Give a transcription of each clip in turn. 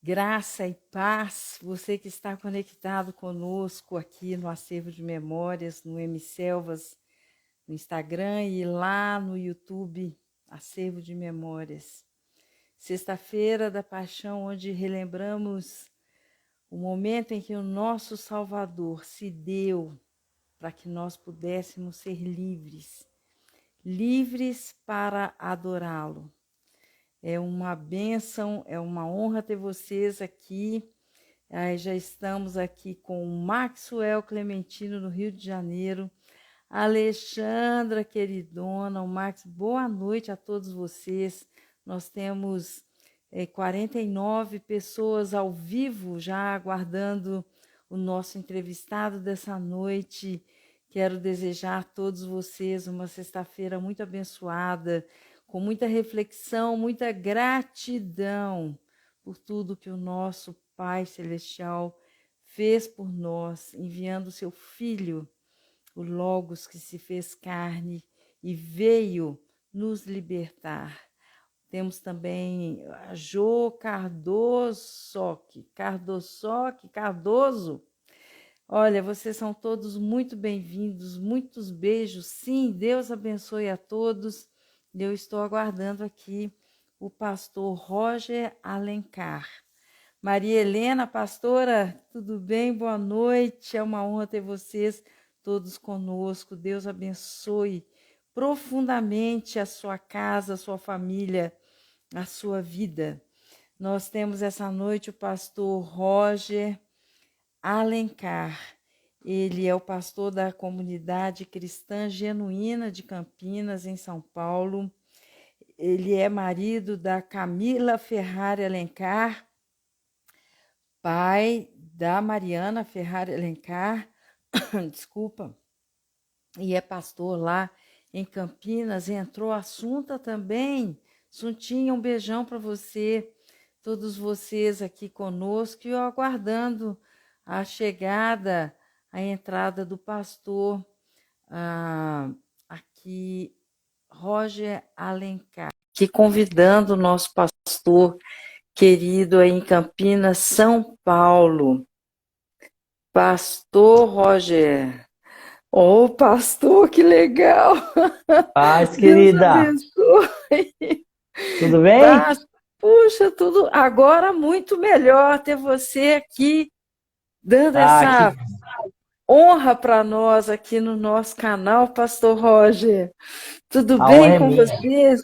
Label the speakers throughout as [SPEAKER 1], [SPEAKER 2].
[SPEAKER 1] Graça e paz, você que está conectado conosco aqui no Acervo de Memórias, no M Selvas, no Instagram e lá no YouTube, Acervo de Memórias. Sexta-feira da Paixão, onde relembramos o momento em que o nosso Salvador se deu para que nós pudéssemos ser livres, livres para adorá-lo. É uma bênção, é uma honra ter vocês aqui. Já estamos aqui com o Maxwell Clementino, no Rio de Janeiro. Alexandra, queridona, o Max, boa noite a todos vocês. Nós temos 49 pessoas ao vivo já aguardando o nosso entrevistado dessa noite. Quero desejar a todos vocês uma sexta-feira muito abençoada, com muita reflexão, muita gratidão por tudo que o nosso Pai Celestial fez por nós, enviando o seu Filho, o Logos que se fez carne e veio nos libertar. Temos também a Jo Cardoso. Olha, vocês são todos muito bem-vindos, muitos beijos. Sim, Deus abençoe a todos. Eu estou aguardando aqui o pastor Roger Alencar. Maria Helena, pastora, tudo bem? Boa noite. É uma honra ter vocês todos conosco. Deus abençoe profundamente a sua casa, a sua família, a sua vida. Nós temos essa noite o pastor Roger Alencar. Ele é o pastor da comunidade cristã genuína de Campinas, em São Paulo. Ele é marido da Camila Ferrari Alencar, pai da Mariana Ferrari Alencar, desculpa, e é pastor lá em Campinas. Entrou a Assunta também. Assuntinha, um beijão para você, todos vocês aqui conosco, e eu aguardando a chegada, a entrada do pastor aqui, Roger Alencar, que convidando o nosso pastor querido aí em Campinas, São Paulo. Pastor Roger. Oh, pastor, que legal!
[SPEAKER 2] Paz,
[SPEAKER 1] Deus
[SPEAKER 2] querida.
[SPEAKER 1] abençoe.
[SPEAKER 2] Tudo bem?
[SPEAKER 1] Tá, puxa, tudo agora muito melhor ter você aqui, dando
[SPEAKER 2] Ah,
[SPEAKER 1] essa honra para nós aqui no nosso canal, pastor Roger. Tudo
[SPEAKER 2] a honra
[SPEAKER 1] bem
[SPEAKER 2] é
[SPEAKER 1] com
[SPEAKER 2] minha.
[SPEAKER 1] vocês?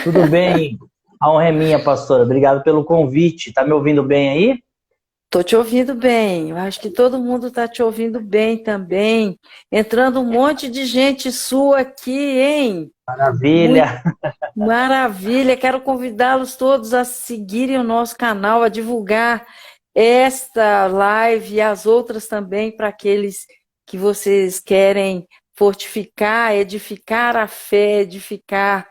[SPEAKER 2] Tudo bem? A honra é minha, pastora. Obrigado pelo convite. Tá me ouvindo bem aí?
[SPEAKER 1] Estou te ouvindo bem, eu acho que todo mundo está te ouvindo bem também. Entrando um monte de gente sua aqui, hein? Muito
[SPEAKER 2] Maravilha.
[SPEAKER 1] maravilha, quero convidá-los todos a seguirem o nosso canal, a divulgar esta live e as outras também para aqueles que vocês querem fortificar, edificar a fé, edificar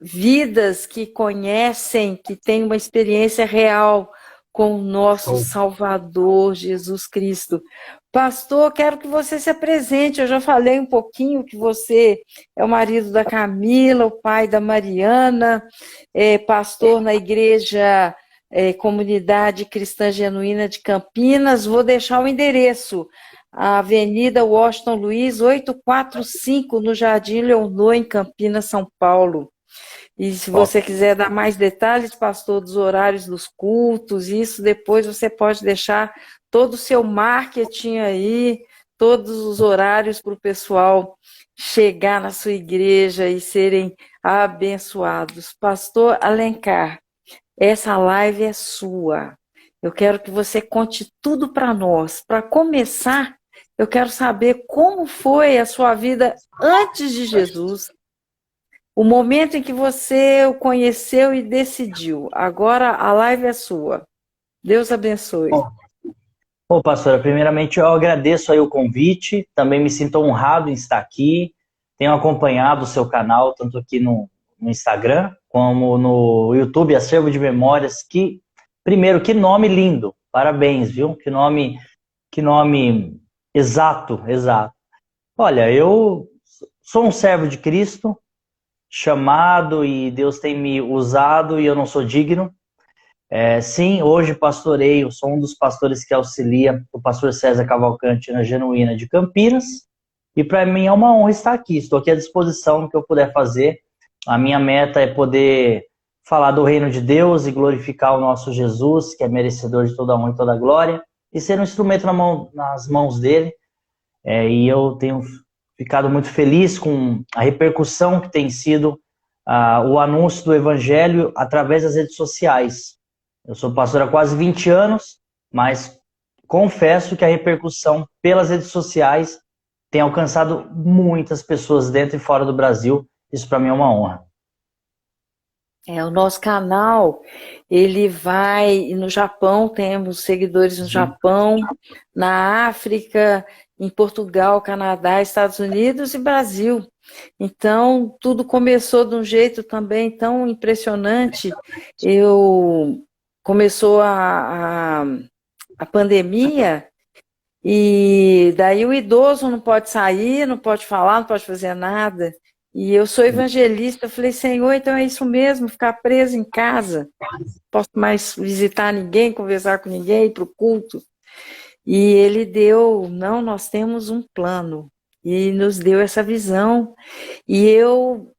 [SPEAKER 1] vidas que conhecem, que têm uma experiência real com o nosso
[SPEAKER 2] Show.
[SPEAKER 1] Salvador Jesus Cristo. Pastor, quero que você se apresente. Eu já falei um pouquinho que você é o marido da Camila, o pai da Mariana, pastor na igreja Comunidade Cristã Genuína de Campinas. Vou deixar o endereço. A Avenida Washington Luiz, 845, no Jardim Leonor, em Campinas, São Paulo. E se
[SPEAKER 2] Top.
[SPEAKER 1] você quiser dar mais detalhes, pastor, dos horários dos cultos, isso depois você pode deixar todo o seu marketing aí, todos os horários para o pessoal chegar na sua igreja e serem abençoados. Pastor Alencar, essa live é sua. Eu quero que você conte tudo para nós. Para começar, eu quero saber como foi a sua vida antes de Jesus. O momento em que você o conheceu e decidiu. Agora a live é sua. Deus abençoe.
[SPEAKER 2] Bom, pastora, primeiramente eu agradeço aí o convite. Também me sinto honrado em estar aqui. Tenho acompanhado o seu canal, tanto aqui no Instagram, como no YouTube, Acervo de Memórias. Primeiro, que nome lindo. Parabéns, viu? Que nome exato, exato. Olha, eu sou um servo de Cristo, chamado, e Deus tem me usado e eu não sou digno. Sim, hoje pastoreio, sou um dos pastores que auxilia o pastor César Cavalcante na Genuína de Campinas. E para mim é uma honra estar aqui. Estou aqui à disposição no que eu puder fazer. A minha meta é poder falar do reino de Deus e glorificar o nosso Jesus, que é merecedor de toda a honra e toda a glória, e ser um instrumento nas mãos dele. E eu tenho ficado muito feliz com a repercussão que tem sido o anúncio do evangelho através das redes sociais. Eu sou pastor há quase 20 anos, mas confesso que a repercussão pelas redes sociais tem alcançado muitas pessoas dentro e fora do Brasil. Isso para mim é uma honra.
[SPEAKER 1] O nosso canal, ele vai no Japão, temos seguidores no Japão, na África, em Portugal, Canadá, Estados Unidos e Brasil. Então, tudo começou de um jeito também tão impressionante. Começou a pandemia, e daí o idoso não pode sair, não pode falar, não pode fazer nada. E eu sou evangelista, eu falei, Senhor, então é isso mesmo, ficar preso em casa. Não posso mais visitar ninguém, conversar com ninguém, ir para o culto. E ele deu, não, nós temos um plano. E nos deu essa visão. E eu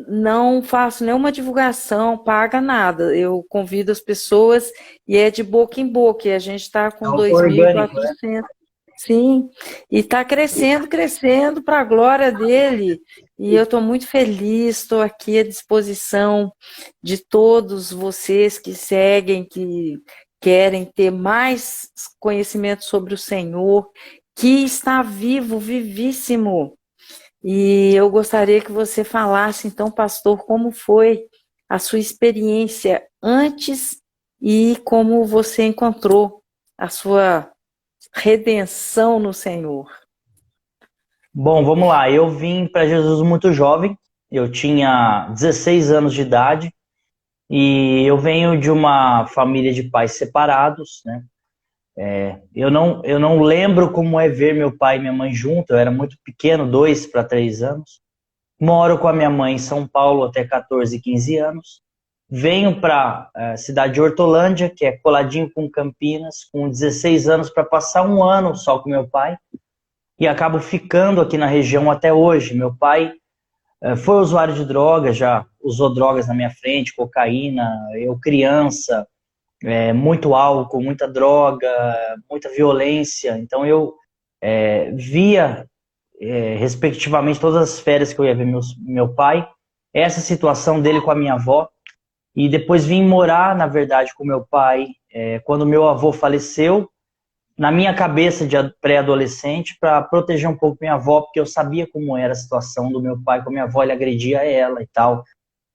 [SPEAKER 1] não faço nenhuma divulgação, paga nada. Eu convido as pessoas e é de boca em boca. E a gente está com 2.400. Sim, e está crescendo para a glória dele. E eu estou muito feliz, estou aqui à disposição de todos vocês que seguem, que querem ter mais conhecimento sobre o Senhor, que está vivo, vivíssimo. E eu gostaria que você falasse, então, pastor, como foi a sua experiência antes e como você encontrou a sua redenção no Senhor.
[SPEAKER 2] Bom, vamos lá. Eu vim para Jesus muito jovem. Eu tinha 16 anos de idade e eu venho de uma família de pais separados, né? Eu não lembro como é ver meu pai e minha mãe juntos. Eu era muito pequeno, 2 para 3 anos. Moro com a minha mãe em São Paulo até 14, 15 anos. Venho para a cidade de Hortolândia, que é coladinho com Campinas, com 16 anos, para passar um ano só com meu pai. E acabo ficando aqui na região até hoje. Meu pai foi usuário de drogas, já usou drogas na minha frente, cocaína, eu criança, muito álcool, muita droga, muita violência. Então eu via, respectivamente, todas as férias que eu ia ver meu pai, essa situação dele com a minha avó. E depois vim morar, na verdade, com meu pai, quando meu avô faleceu, na minha cabeça de pré-adolescente, para proteger um pouco minha avó, porque eu sabia como era a situação do meu pai com a minha avó, ele agredia ela e tal.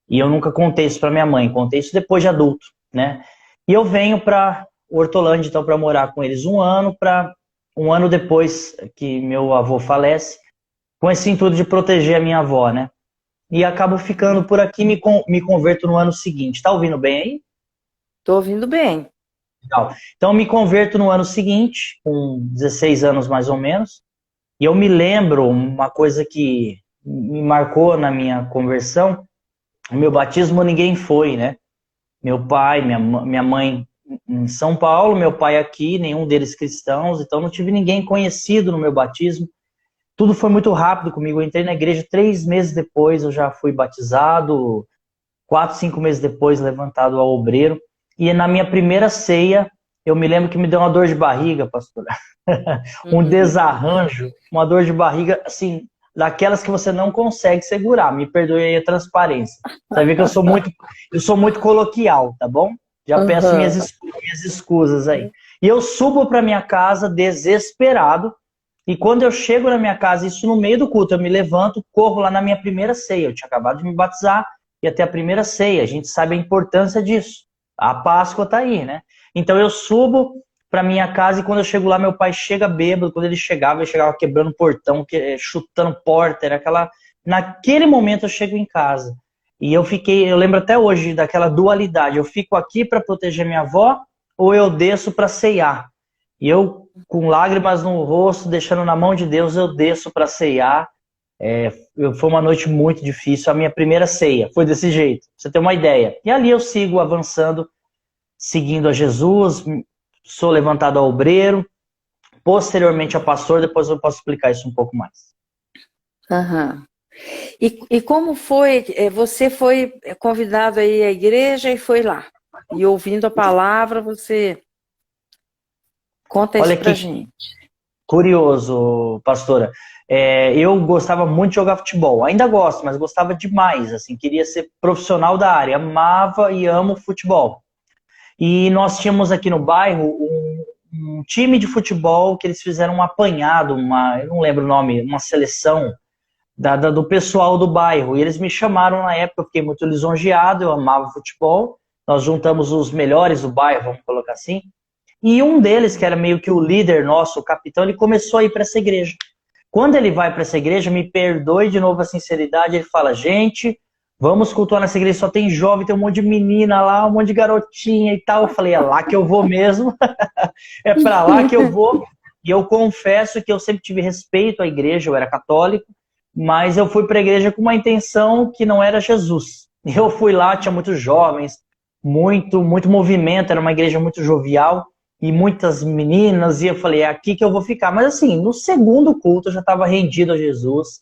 [SPEAKER 2] E eu nunca contei isso para minha mãe, contei isso depois de adulto, né? E eu venho para Hortolândia, então, para morar com eles um ano depois que meu avô falece, com esse intuito de proteger a minha avó, né? E acabo ficando por aqui, me converto no ano seguinte. Tá ouvindo bem aí?
[SPEAKER 1] Tô ouvindo bem.
[SPEAKER 2] Legal. Então, me converto no ano seguinte, com 16 anos mais ou menos. E eu me lembro uma coisa que me marcou na minha conversão. O meu batismo ninguém foi, né? Meu pai, minha mãe em São Paulo, meu pai aqui, nenhum deles cristãos. Então, não tive ninguém conhecido no meu batismo. Tudo foi muito rápido comigo. Eu entrei na igreja 3 meses depois, eu já fui batizado. 4, 5 meses depois, levantado ao obreiro. E na minha primeira ceia, eu me lembro que me deu uma dor de barriga, pastora. Um desarranjo, uma dor de barriga, assim, daquelas que você não consegue segurar. Me perdoe aí a transparência. Você vai ver que eu sou muito coloquial, tá bom? Já peço minhas escusas aí. E eu subo para minha casa desesperado. E quando eu chego na minha casa, isso no meio do culto, eu me levanto, corro lá na minha primeira ceia. Eu tinha acabado de me batizar, ia ter a primeira ceia. A gente sabe a importância disso. A Páscoa tá aí, né? Então eu subo pra minha casa e quando eu chego lá, meu pai chega bêbado. Quando ele chegava quebrando portão, chutando porta. Era aquela... Naquele momento eu chego em casa. E eu lembro até hoje daquela dualidade. Eu fico aqui para proteger minha avó ou eu desço para ceiar? E eu, com lágrimas no rosto, deixando na mão de Deus, eu desço para ceiar. Foi uma noite muito difícil. A minha primeira ceia foi desse jeito, pra você ter uma ideia. E ali eu sigo avançando seguindo a Jesus, sou levantado a obreiro, posteriormente a pastor, depois eu posso explicar isso um pouco mais.
[SPEAKER 1] Aham. E como foi? Você foi convidado aí à igreja e foi lá. E ouvindo a palavra, você conta isso
[SPEAKER 2] Olha
[SPEAKER 1] pra
[SPEAKER 2] que
[SPEAKER 1] gente.
[SPEAKER 2] curioso, pastora. Eu gostava muito de jogar futebol. Ainda gosto, mas gostava demais. Assim, queria ser profissional da área. Amava e amo futebol. E nós tínhamos aqui no bairro um time de futebol que eles fizeram um apanhado, eu não lembro o nome, uma seleção do pessoal do bairro. E eles me chamaram na época, eu fiquei muito lisonjeado, eu amava futebol. Nós juntamos os melhores do bairro, vamos colocar assim. E um deles, que era meio que o líder nosso, o capitão, ele começou a ir para essa igreja. Quando ele vai para essa igreja, me perdoe de novo a sinceridade, ele fala, gente, vamos cultuar nessa igreja, só tem jovem, tem um monte de menina lá, um monte de garotinha e tal. Eu falei, é lá que eu vou mesmo, é para lá que eu vou. E eu confesso que eu sempre tive respeito à igreja, eu era católico, mas eu fui para a igreja com uma intenção que não era Jesus. Eu fui lá, tinha muitos jovens, muito movimento, era uma igreja muito jovial, e muitas meninas, e eu falei, é aqui que eu vou ficar. Mas assim, no segundo culto eu já estava rendido a Jesus.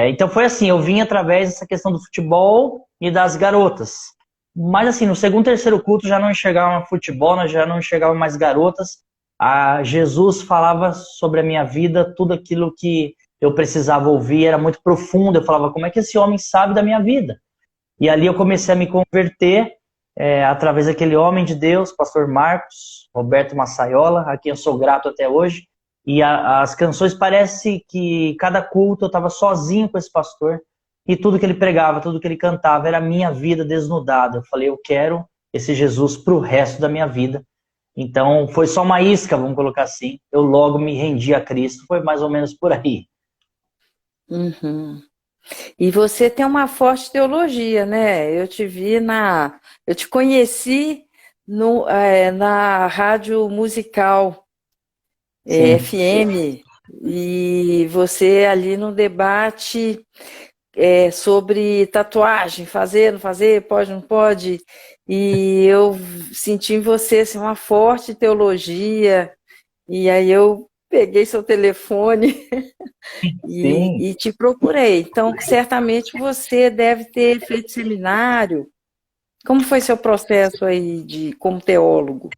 [SPEAKER 2] Então foi assim, eu vim através dessa questão do futebol e das garotas. Mas assim, no segundo, terceiro culto já não enxergava futebol, já não enxergava mais garotas. Jesus falava sobre a minha vida, tudo aquilo que eu precisava ouvir, era muito profundo. Eu falava, como é que esse homem sabe da minha vida? E ali eu comecei a me converter, através daquele homem de Deus, pastor Marcos Roberto Massaiola, a quem eu sou grato até hoje. E as canções, parece que cada culto eu estava sozinho com esse pastor, e tudo que ele pregava, tudo que ele cantava era a minha vida desnudada. Eu falei, eu quero esse Jesus para o resto da minha vida. Então foi só uma isca, vamos colocar assim. Eu logo me rendi a Cristo, foi mais ou menos por aí.
[SPEAKER 1] Uhum. E você tem uma forte teologia, né? Eu te conheci na rádio musical
[SPEAKER 2] Sim.
[SPEAKER 1] FM, e você ali no debate sobre tatuagem, fazer, não fazer, pode, não pode. E eu senti em você assim, uma forte teologia, e aí eu peguei seu telefone
[SPEAKER 2] Sim.
[SPEAKER 1] e te procurei. Então, certamente você deve ter feito seminário. Como foi seu processo aí como teólogo?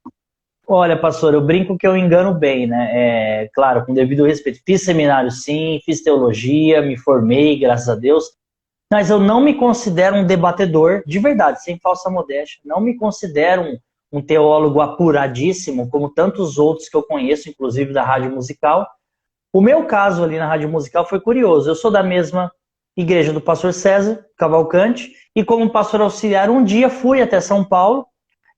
[SPEAKER 2] Olha, pastor, eu brinco que eu engano bem, né? Claro, com devido respeito. Fiz seminário, sim, fiz teologia, me formei, graças a Deus. Mas eu não me considero um debatedor, de verdade, sem falsa modéstia. Não me considero um teólogo apuradíssimo, como tantos outros que eu conheço, inclusive da rádio musical. O meu caso ali na rádio musical foi curioso. Eu sou da mesma igreja do pastor César Cavalcante, e como pastor auxiliar, um dia fui até São Paulo,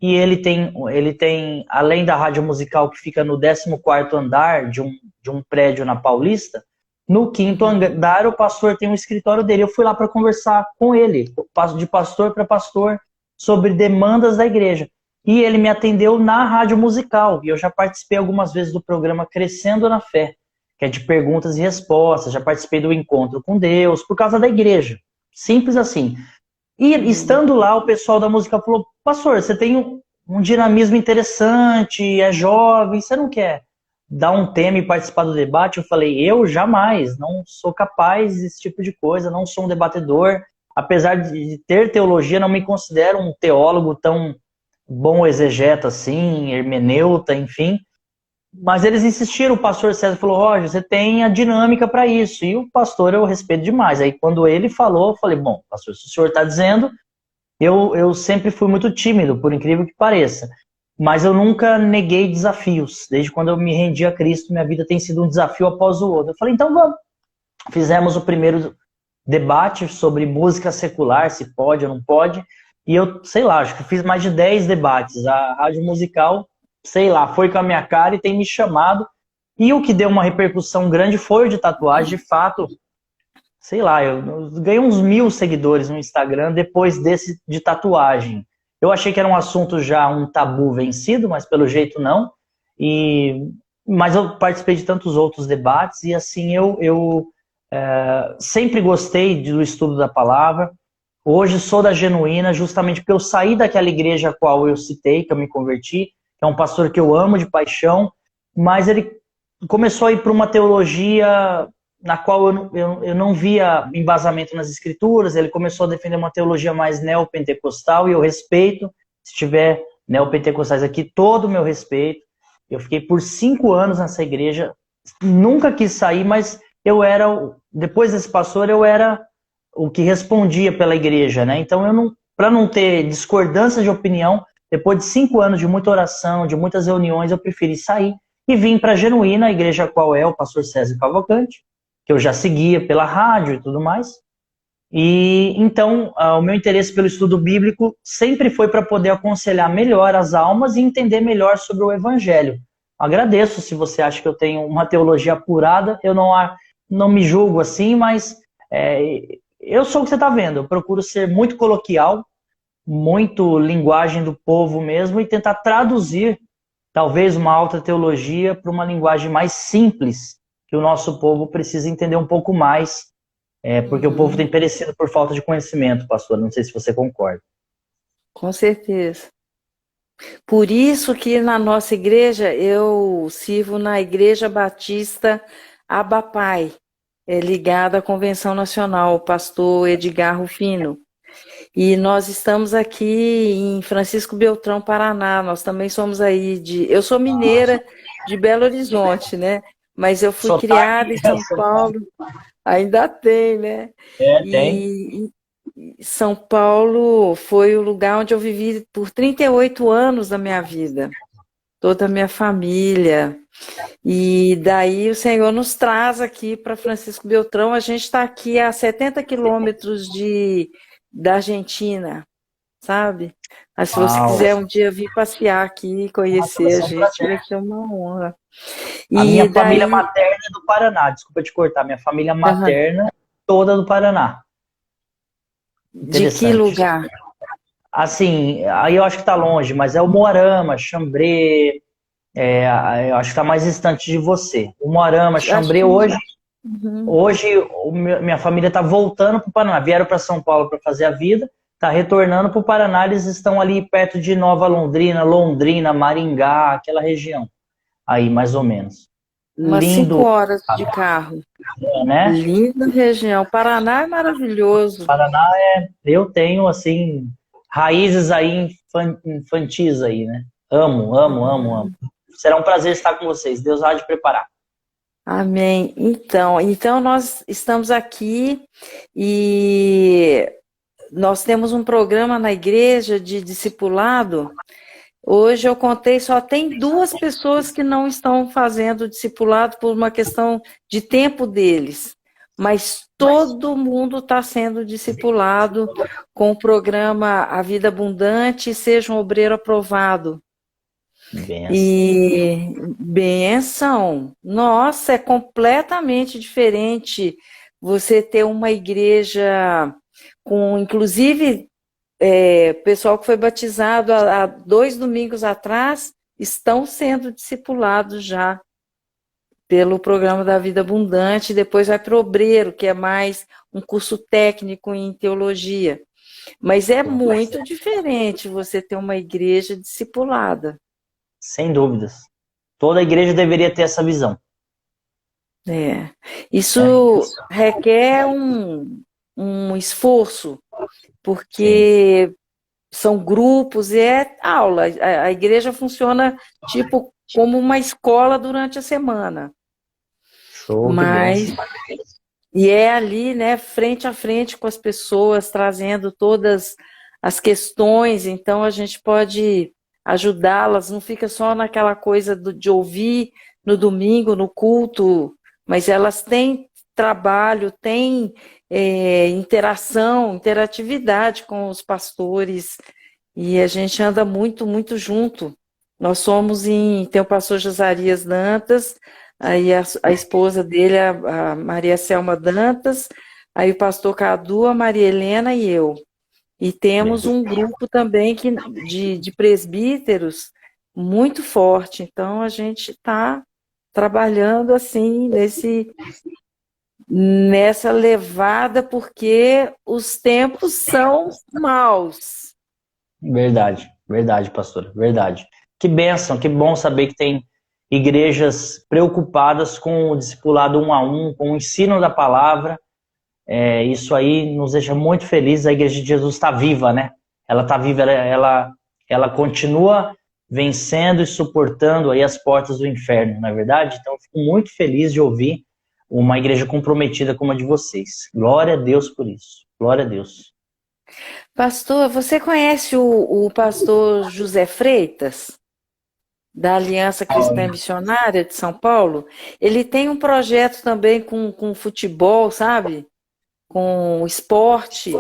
[SPEAKER 2] e ele tem, além da rádio musical que fica no 14º andar de um prédio na Paulista, no 5º andar o pastor tem um escritório dele. Eu fui lá para conversar com ele, de pastor para pastor, sobre demandas da igreja. E ele me atendeu na rádio musical, e eu já participei algumas vezes do programa Crescendo na Fé, que é de perguntas e respostas, já participei do Encontro com Deus, por causa da igreja. Simples assim. E estando lá, o pessoal da música falou, pastor, você tem um dinamismo interessante, é jovem, você não quer dar um tema e participar do debate? Eu falei, eu jamais, não sou capaz desse tipo de coisa, não sou um debatedor. Apesar de ter teologia, não me considero um teólogo tão bom exegeta assim, hermeneuta, enfim. Mas eles insistiram, o pastor César falou, Roger, você tem a dinâmica para isso. E o pastor eu respeito demais. Aí quando ele falou, eu falei, bom, pastor, se o senhor está dizendo, eu sempre fui muito tímido, por incrível que pareça. Mas eu nunca neguei desafios. Desde quando eu me rendi a Cristo, minha vida tem sido um desafio após o outro. Eu falei, então vamos. Fizemos o primeiro debate sobre música secular, se pode ou não pode. E eu, sei lá, acho que fiz mais de 10 debates. A rádio musical, sei lá, foi com a minha cara e tem me chamado. E o que deu uma repercussão grande foi o de tatuagem. De fato, sei lá, eu ganhei uns 1000 seguidores no Instagram depois desse de tatuagem. Eu achei que era um assunto já, um tabu vencido, mas pelo jeito não. Mas eu participei de tantos outros debates e assim eu sempre gostei do estudo da palavra. Hoje sou da Genuína, justamente porque eu saí daquela igreja a qual eu citei, que eu me converti, que é um pastor que eu amo de paixão, mas ele começou a ir para uma teologia na qual eu não via embasamento nas escrituras. Ele começou a defender uma teologia mais neopentecostal, e eu respeito. Se tiver neopentecostais aqui, todo o meu respeito. Eu fiquei por 5 anos nessa igreja, nunca quis sair, mas depois desse pastor, eu era o que respondia pela igreja, né? Então, para não ter discordância de opinião, depois de 5 anos de muita oração, de muitas reuniões, eu preferi sair e vim para a Genuína, a igreja a qual é o pastor César Cavalcante, que eu já seguia pela rádio e tudo mais. E então, o meu interesse pelo estudo bíblico sempre foi para poder aconselhar melhor as almas e entender melhor sobre o evangelho. Agradeço se você acha que eu tenho uma teologia apurada, eu não me julgo assim, mas eu sou o que você está vendo. Eu procuro ser muito coloquial, muito linguagem do povo mesmo, e tentar traduzir talvez uma alta teologia para uma linguagem mais simples, que o nosso povo precisa entender um pouco mais, porque o povo tem perecido por falta de conhecimento, pastor. Não sei se você concorda.
[SPEAKER 1] Com certeza. Por isso que na nossa igreja, eu sirvo na Igreja Batista Abapai, ligada à Convenção Nacional, o pastor Edgar Rufino. E nós estamos aqui em Francisco Beltrão, Paraná. Nós também somos aí eu sou mineira de Belo Horizonte, né? Mas eu fui criada em São Paulo. Ainda tem, né?
[SPEAKER 2] Tem.
[SPEAKER 1] E São Paulo foi o lugar onde eu vivi por 38 anos da minha vida. Toda a minha família. E daí o Senhor nos traz aqui para Francisco Beltrão. A gente está aqui a 70 quilômetros da Argentina, sabe? Mas se você quiser um dia vir passear aqui e conhecer a gente, vai ser uma honra.
[SPEAKER 2] A minha família materna é do Paraná, desculpa te cortar, minha família materna toda do Paraná.
[SPEAKER 1] De que lugar?
[SPEAKER 2] Assim, aí eu acho que tá longe, mas é o Moarama, Xambrê, eu acho que tá mais distante de você. O Moarama, Xambrê, hoje minha família tá voltando pro Paraná, vieram para São Paulo para fazer a vida, tá retornando pro Paraná, eles estão ali perto de Nova Londrina, Maringá, aquela região, aí mais ou menos.
[SPEAKER 1] Umas 5 horas de carro.
[SPEAKER 2] Né?
[SPEAKER 1] Linda região. Paraná é maravilhoso.
[SPEAKER 2] Paraná eu tenho, assim, raízes aí infantis aí, né? Amo. Será um prazer estar com vocês. Deus há de preparar.
[SPEAKER 1] Amém. Então nós estamos aqui e nós temos um programa na igreja de discipulado. Hoje eu contei, só tem 2 pessoas que não estão fazendo discipulado por uma questão de tempo deles. Mas todo mundo está sendo discipulado com o programa A Vida Abundante, Seja um Obreiro Aprovado.
[SPEAKER 2] Benção.
[SPEAKER 1] E benção. Nossa, é completamente diferente você ter uma igreja com, inclusive, pessoal que foi batizado há 2 domingos atrás estão sendo discipulados já pelo programa da Vida Abundante, depois vai para o Obreiro, que é mais um curso técnico em teologia. Mas é muito diferente você ter uma igreja discipulada.
[SPEAKER 2] Sem dúvidas. Toda igreja deveria ter essa visão.
[SPEAKER 1] Isso requer um esforço, porque são grupos e é aula. A igreja funciona tipo como uma escola durante a semana.
[SPEAKER 2] Show.
[SPEAKER 1] Mas e é ali, né, frente a frente com as pessoas, trazendo todas as questões, então a gente pode ajudá-las, não fica só naquela coisa de ouvir no domingo, no culto, mas elas têm trabalho, têm interatividade com os pastores, e a gente anda muito, muito junto. Nós tem o pastor Josarias Dantas, aí a esposa dele, a Maria Selma Dantas, aí o pastor Cadu, a Maria Helena e eu. E temos um grupo também de presbíteros muito forte. Então, a gente está trabalhando assim, nessa levada, porque os tempos são maus.
[SPEAKER 2] Verdade, verdade, pastora, verdade. Que bênção, que bom saber que tem igrejas preocupadas com o discipulado um a um, com o ensino da palavra. Isso aí nos deixa muito felizes. A Igreja de Jesus está viva, né? Ela está viva, ela continua vencendo e suportando aí as portas do inferno, não é verdade? Então, eu fico muito feliz de ouvir uma igreja comprometida como a de vocês. Glória a Deus por isso. Glória a Deus.
[SPEAKER 1] Pastor, você conhece o pastor José Freitas, da Aliança Cristã Missionária de São Paulo? Ele tem um projeto também com futebol, sabe? Com esporte.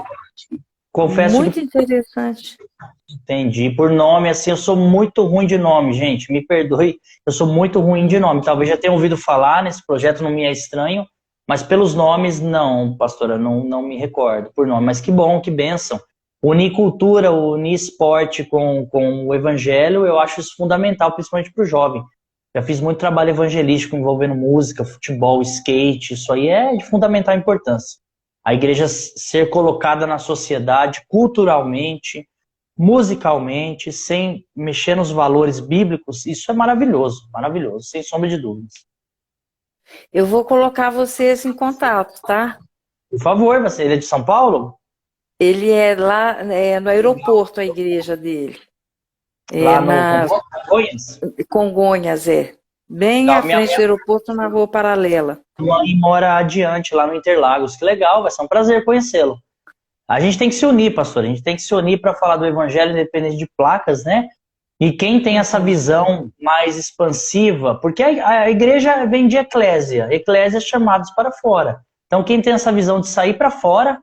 [SPEAKER 2] Confesso
[SPEAKER 1] Muito
[SPEAKER 2] que
[SPEAKER 1] interessante.
[SPEAKER 2] entendi. Por nome, assim, eu sou muito ruim de nome, gente. Me perdoe, eu sou muito ruim de nome. Talvez já tenha ouvido falar nesse projeto, não me é estranho, mas pelos nomes, não, pastora, não me recordo por nome. Mas que bom, que bênção. Unir cultura, unir esporte com o evangelho, eu acho isso fundamental, principalmente para o jovem. Já fiz muito trabalho evangelístico envolvendo música, futebol, skate, isso aí é de fundamental importância. A igreja ser colocada na sociedade culturalmente, musicalmente, sem mexer nos valores bíblicos, isso é maravilhoso, maravilhoso, sem sombra de dúvidas.
[SPEAKER 1] Eu vou colocar vocês em contato, tá?
[SPEAKER 2] Por favor, ele é de São Paulo?
[SPEAKER 1] Ele é lá no aeroporto, a igreja dele. É
[SPEAKER 2] Lá no
[SPEAKER 1] na
[SPEAKER 2] Congonhas?
[SPEAKER 1] Congonhas, é. Bem à
[SPEAKER 2] Legal, minha
[SPEAKER 1] frente do aeroporto, na rua paralela.
[SPEAKER 2] mãe mora adiante, lá no Interlagos. Que legal, vai ser um prazer conhecê-lo. A gente tem que se unir, pastor. A gente tem que se unir para falar do evangelho independente de placas, né? E quem tem essa visão mais expansiva, porque a igreja vem de eclésia chamados para fora. Então, quem tem essa visão de sair para fora,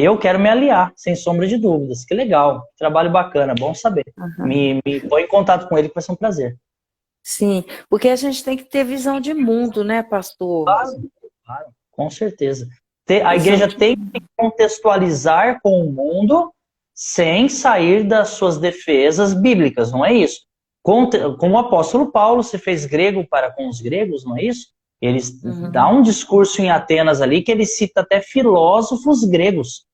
[SPEAKER 2] eu quero me aliar, sem sombra de dúvidas. Que legal, trabalho bacana, bom saber. Me põe em contato com ele que vai ser um prazer.
[SPEAKER 1] Sim, porque a gente tem que ter visão de mundo, né, pastor?
[SPEAKER 2] Claro, com certeza. A igreja tem que contextualizar com o mundo sem sair das suas defesas bíblicas, não é isso? Como o apóstolo Paulo se fez grego para com os gregos, não é isso? Ele dá um discurso em Atenas ali que ele cita até filósofos gregos.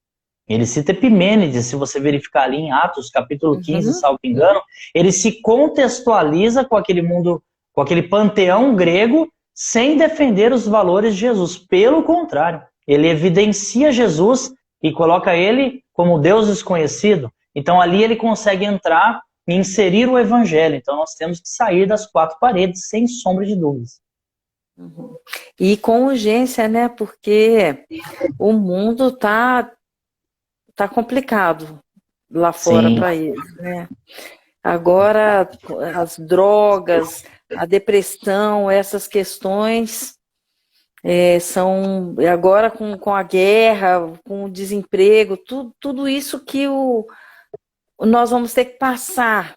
[SPEAKER 2] Ele cita Epimênides, se você verificar ali em Atos, capítulo 15, salvo engano, ele se contextualiza com aquele mundo, com aquele panteão grego, sem defender os valores de Jesus. Pelo contrário, ele evidencia Jesus e coloca ele como Deus desconhecido. Então ali ele consegue entrar e inserir o evangelho. Então nós temos que sair das quatro paredes, sem sombra de dúvidas.
[SPEAKER 1] E com urgência, né? Porque o mundo tá complicado lá fora para eles, né? Agora as drogas, a depressão, essas questões são agora com a guerra, com o desemprego, tudo isso que nós vamos ter que passar.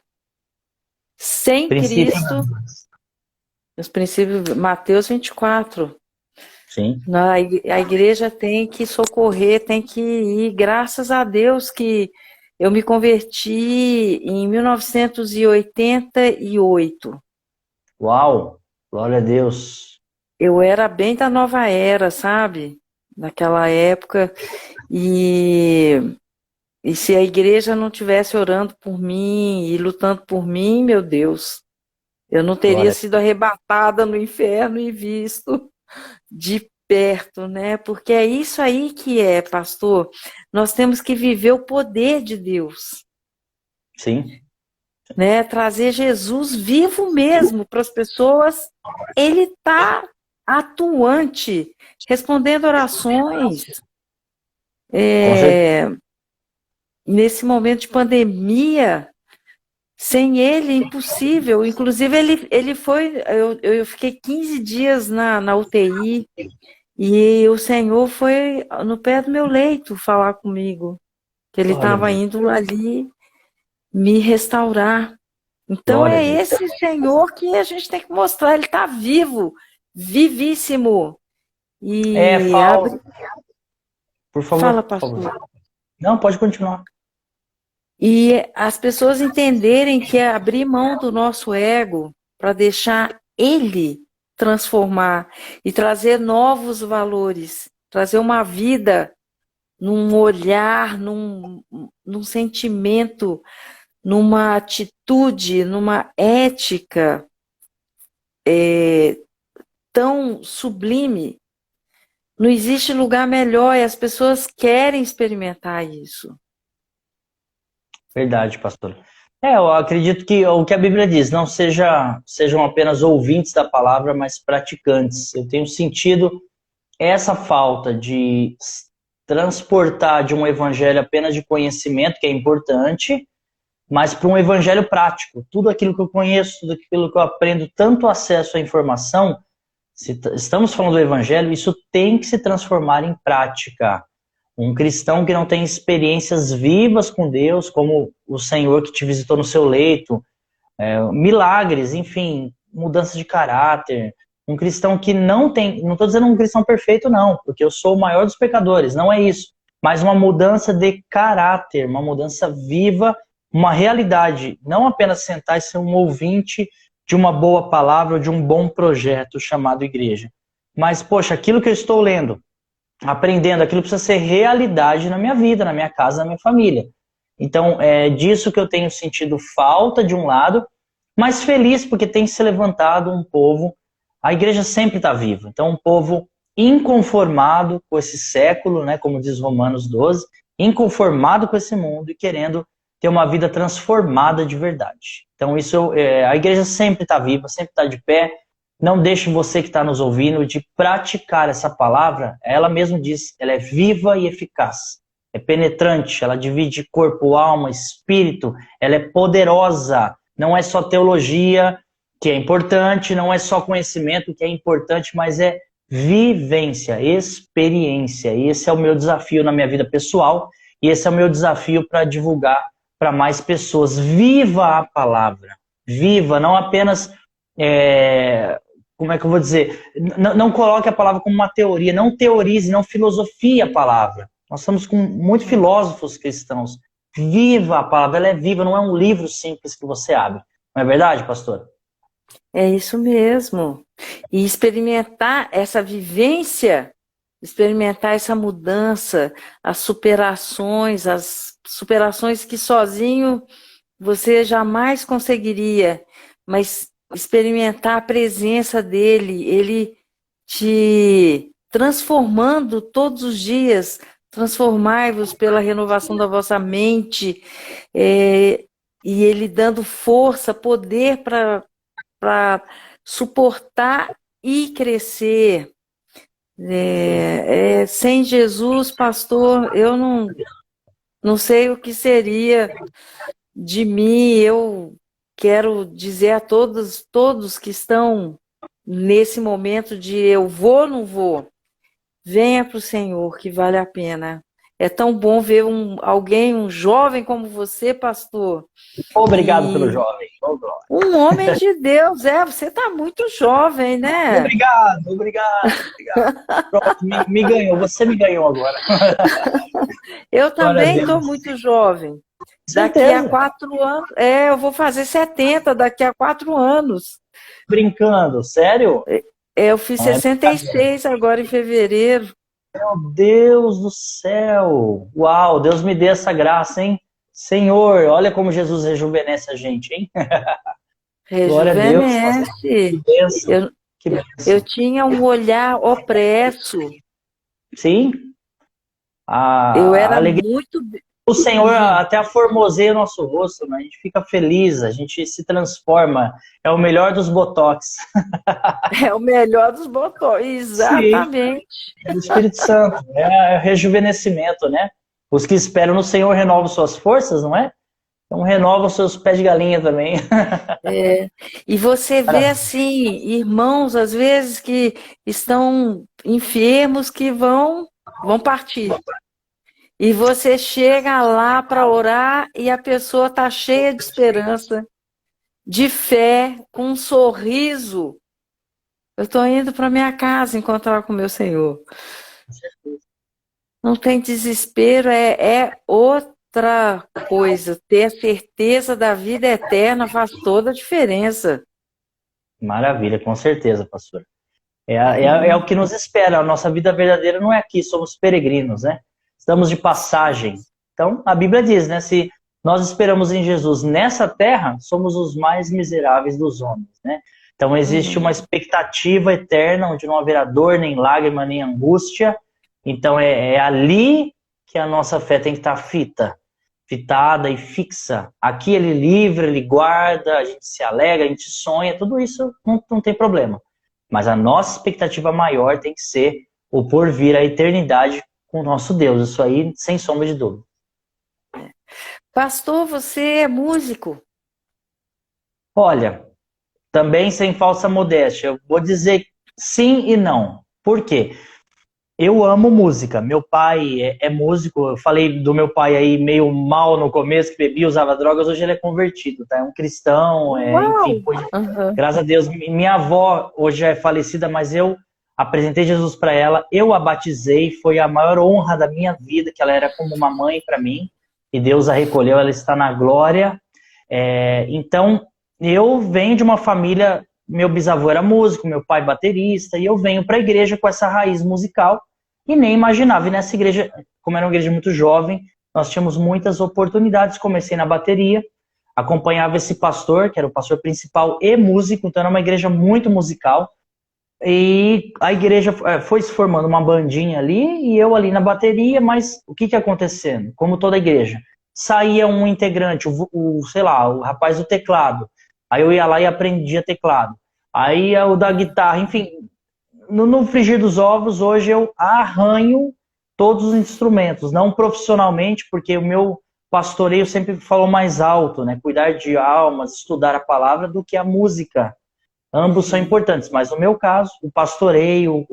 [SPEAKER 1] Sem Cristo, os princípios, Mateus 24.
[SPEAKER 2] Sim.
[SPEAKER 1] A igreja tem que socorrer, tem que ir. Graças a Deus que eu me converti em 1988.
[SPEAKER 2] Uau! Glória a Deus.
[SPEAKER 1] Eu era bem da nova era, sabe? Naquela época. E se a igreja não tivesse orando por mim e lutando por mim, meu Deus, eu não teria sido arrebatada no inferno e visto de perto, né? Porque é isso aí que pastor. Nós temos que viver o poder de Deus.
[SPEAKER 2] Sim.
[SPEAKER 1] Né? Trazer Jesus vivo mesmo para as pessoas. Ele está atuante, respondendo orações. Nesse momento de pandemia, sem ele, impossível. Inclusive, ele foi. Eu fiquei 15 dias na UTI e o Senhor foi no pé do meu leito falar comigo, que ele estava indo ali me restaurar. Então, é esse Senhor que a gente tem que mostrar. Ele está vivo, vivíssimo. E
[SPEAKER 2] por favor.
[SPEAKER 1] Fala, pastor.
[SPEAKER 2] Por favor. Não, pode continuar.
[SPEAKER 1] E as pessoas entenderem que é abrir mão do nosso ego para deixar ele transformar e trazer novos valores, trazer uma vida num olhar, num sentimento, numa atitude, numa ética tão sublime. Não existe lugar melhor e as pessoas querem experimentar isso.
[SPEAKER 2] Verdade, pastor. Eu acredito que o que a Bíblia diz, não sejam apenas ouvintes da palavra, mas praticantes. Eu tenho sentido essa falta de transportar de um evangelho apenas de conhecimento, que é importante, mas para um evangelho prático. Tudo aquilo que eu conheço, tudo aquilo que eu aprendo, tanto acesso à informação, se estamos falando do evangelho, isso tem que se transformar em prática. Um cristão que não tem experiências vivas com Deus, como o Senhor que te visitou no seu leito, milagres, enfim, mudança de caráter. Um cristão que não tem, não estou dizendo um cristão perfeito não, porque eu sou o maior dos pecadores, não é isso. Mas uma mudança de caráter, uma mudança viva, uma realidade. Não apenas sentar e ser um ouvinte de uma boa palavra ou de um bom projeto chamado igreja. Mas, poxa, aquilo que eu estou lendo, aprendendo, aquilo precisa ser realidade na minha vida, na minha casa, na minha família. Então, é disso que eu tenho sentido falta de um lado, mas feliz porque tem se levantado um povo, a igreja sempre está viva, então um povo inconformado com esse século, né, como diz Romanos 12, inconformado com esse mundo e querendo ter uma vida transformada de verdade. Então a igreja sempre está viva, sempre está de pé. Não deixe você que está nos ouvindo de praticar essa palavra. Ela mesma diz, ela é viva e eficaz. É penetrante, ela divide corpo, alma, espírito. Ela é poderosa. Não é só teologia, que é importante, não é só conhecimento, que é importante, mas é vivência, experiência. E esse é o meu desafio na minha vida pessoal. E esse é o meu desafio para divulgar para mais pessoas. Viva a palavra. Viva, não apenas... como é que eu vou dizer? Não coloque a palavra como uma teoria, não teorize, não filosofie a palavra. Nós estamos com muitos filósofos cristãos. Viva a palavra, ela é viva, não é um livro simples que você abre. Não é verdade, pastor?
[SPEAKER 1] É isso mesmo. E experimentar essa vivência, experimentar essa mudança, as superações que sozinho você jamais conseguiria, mas experimentar a presença dele, ele te transformando todos os dias, transformai-vos pela renovação da vossa mente, e ele dando força, poder para suportar e crescer. Sem Jesus, pastor, eu não sei o que seria de mim. Eu quero dizer a todos que estão nesse momento de eu vou ou não vou, venha para o Senhor, que vale a pena. É tão bom ver um jovem como você, pastor.
[SPEAKER 2] Obrigado pelo jovem.
[SPEAKER 1] Um homem de Deus, você está muito jovem, né?
[SPEAKER 2] Obrigado. Pronto, me ganhou, você me ganhou agora.
[SPEAKER 1] Eu também estou muito jovem. Daqui a 4 anos, eu vou fazer 70 daqui a 4 anos.
[SPEAKER 2] Brincando, sério?
[SPEAKER 1] Eu fiz 66 agora em fevereiro.
[SPEAKER 2] Meu Deus do céu! Uau, Deus me dê essa graça, hein? Senhor, olha como Jesus rejuvenesce a gente, hein?
[SPEAKER 1] Rejuvenesce. Eu tinha um olhar opresso.
[SPEAKER 2] Sim.
[SPEAKER 1] Eu era muito...
[SPEAKER 2] O Senhor até aformoseia o nosso rosto, né? A gente fica feliz, a gente se transforma. É o melhor dos botox.
[SPEAKER 1] É o melhor dos botox, exatamente.
[SPEAKER 2] Sim, é o Espírito Santo, é o rejuvenescimento, né? Os que esperam no Senhor renovam suas forças, não é? Então renova os seus pés de galinha também.
[SPEAKER 1] E você vê assim, irmãos, às vezes, que estão enfermos, que vão partir. E você chega lá para orar e a pessoa está cheia de esperança, de fé, com um sorriso. Eu estou indo para minha casa encontrar com o meu Senhor. Não tem desespero, é outra coisa. Ter a certeza da vida eterna faz toda a diferença.
[SPEAKER 2] Maravilha, com certeza, pastor. É o que nos espera. A nossa vida verdadeira não é aqui, somos peregrinos, né? Estamos de passagem. Então, a Bíblia diz, né? Se nós esperamos em Jesus nessa terra, somos os mais miseráveis dos homens, né? Então, existe uma expectativa eterna, onde não haverá dor, nem lágrima, nem angústia. Então, é ali que a nossa fé tem que estar fitada e fixa. Aqui ele livra, ele guarda, a gente se alegra, a gente sonha, tudo isso não tem problema. Mas a nossa expectativa maior tem que ser o porvir, a eternidade com o nosso Deus. Isso aí, sem sombra de dúvida.
[SPEAKER 1] Pastor, você é músico?
[SPEAKER 2] Olha, também sem falsa modéstia, eu vou dizer sim e não. Por quê? Eu amo música. Meu pai é músico. Eu falei do meu pai aí meio mal no começo, que bebia, usava drogas. Hoje ele é convertido, tá? É um cristão, enfim. Graças a Deus. Minha avó hoje é falecida, mas eu apresentei Jesus para ela. Eu a batizei. Foi a maior honra da minha vida, que ela era como uma mãe para mim. E Deus a recolheu. Ela está na glória. Então, eu venho de uma família... Meu bisavô era músico, meu pai baterista. E eu venho para a igreja com essa raiz musical. E nem imaginava. E nessa igreja, como era uma igreja muito jovem, nós tínhamos muitas oportunidades. Comecei na bateria, acompanhava esse pastor, que era o pastor principal e músico, então era uma igreja muito musical. E a igreja foi se formando uma bandinha ali, e eu ali na bateria, mas o que acontecendo? Como toda igreja, saía um integrante, sei lá, o rapaz do teclado. Aí eu ia lá e aprendia teclado. Aí o da guitarra, enfim... No frigir dos ovos, hoje eu arranho todos os instrumentos, não profissionalmente, porque o meu pastoreio sempre falou mais alto, né? Cuidar de almas, estudar a palavra, do que a música. Ambos são importantes, mas no meu caso, o pastoreio,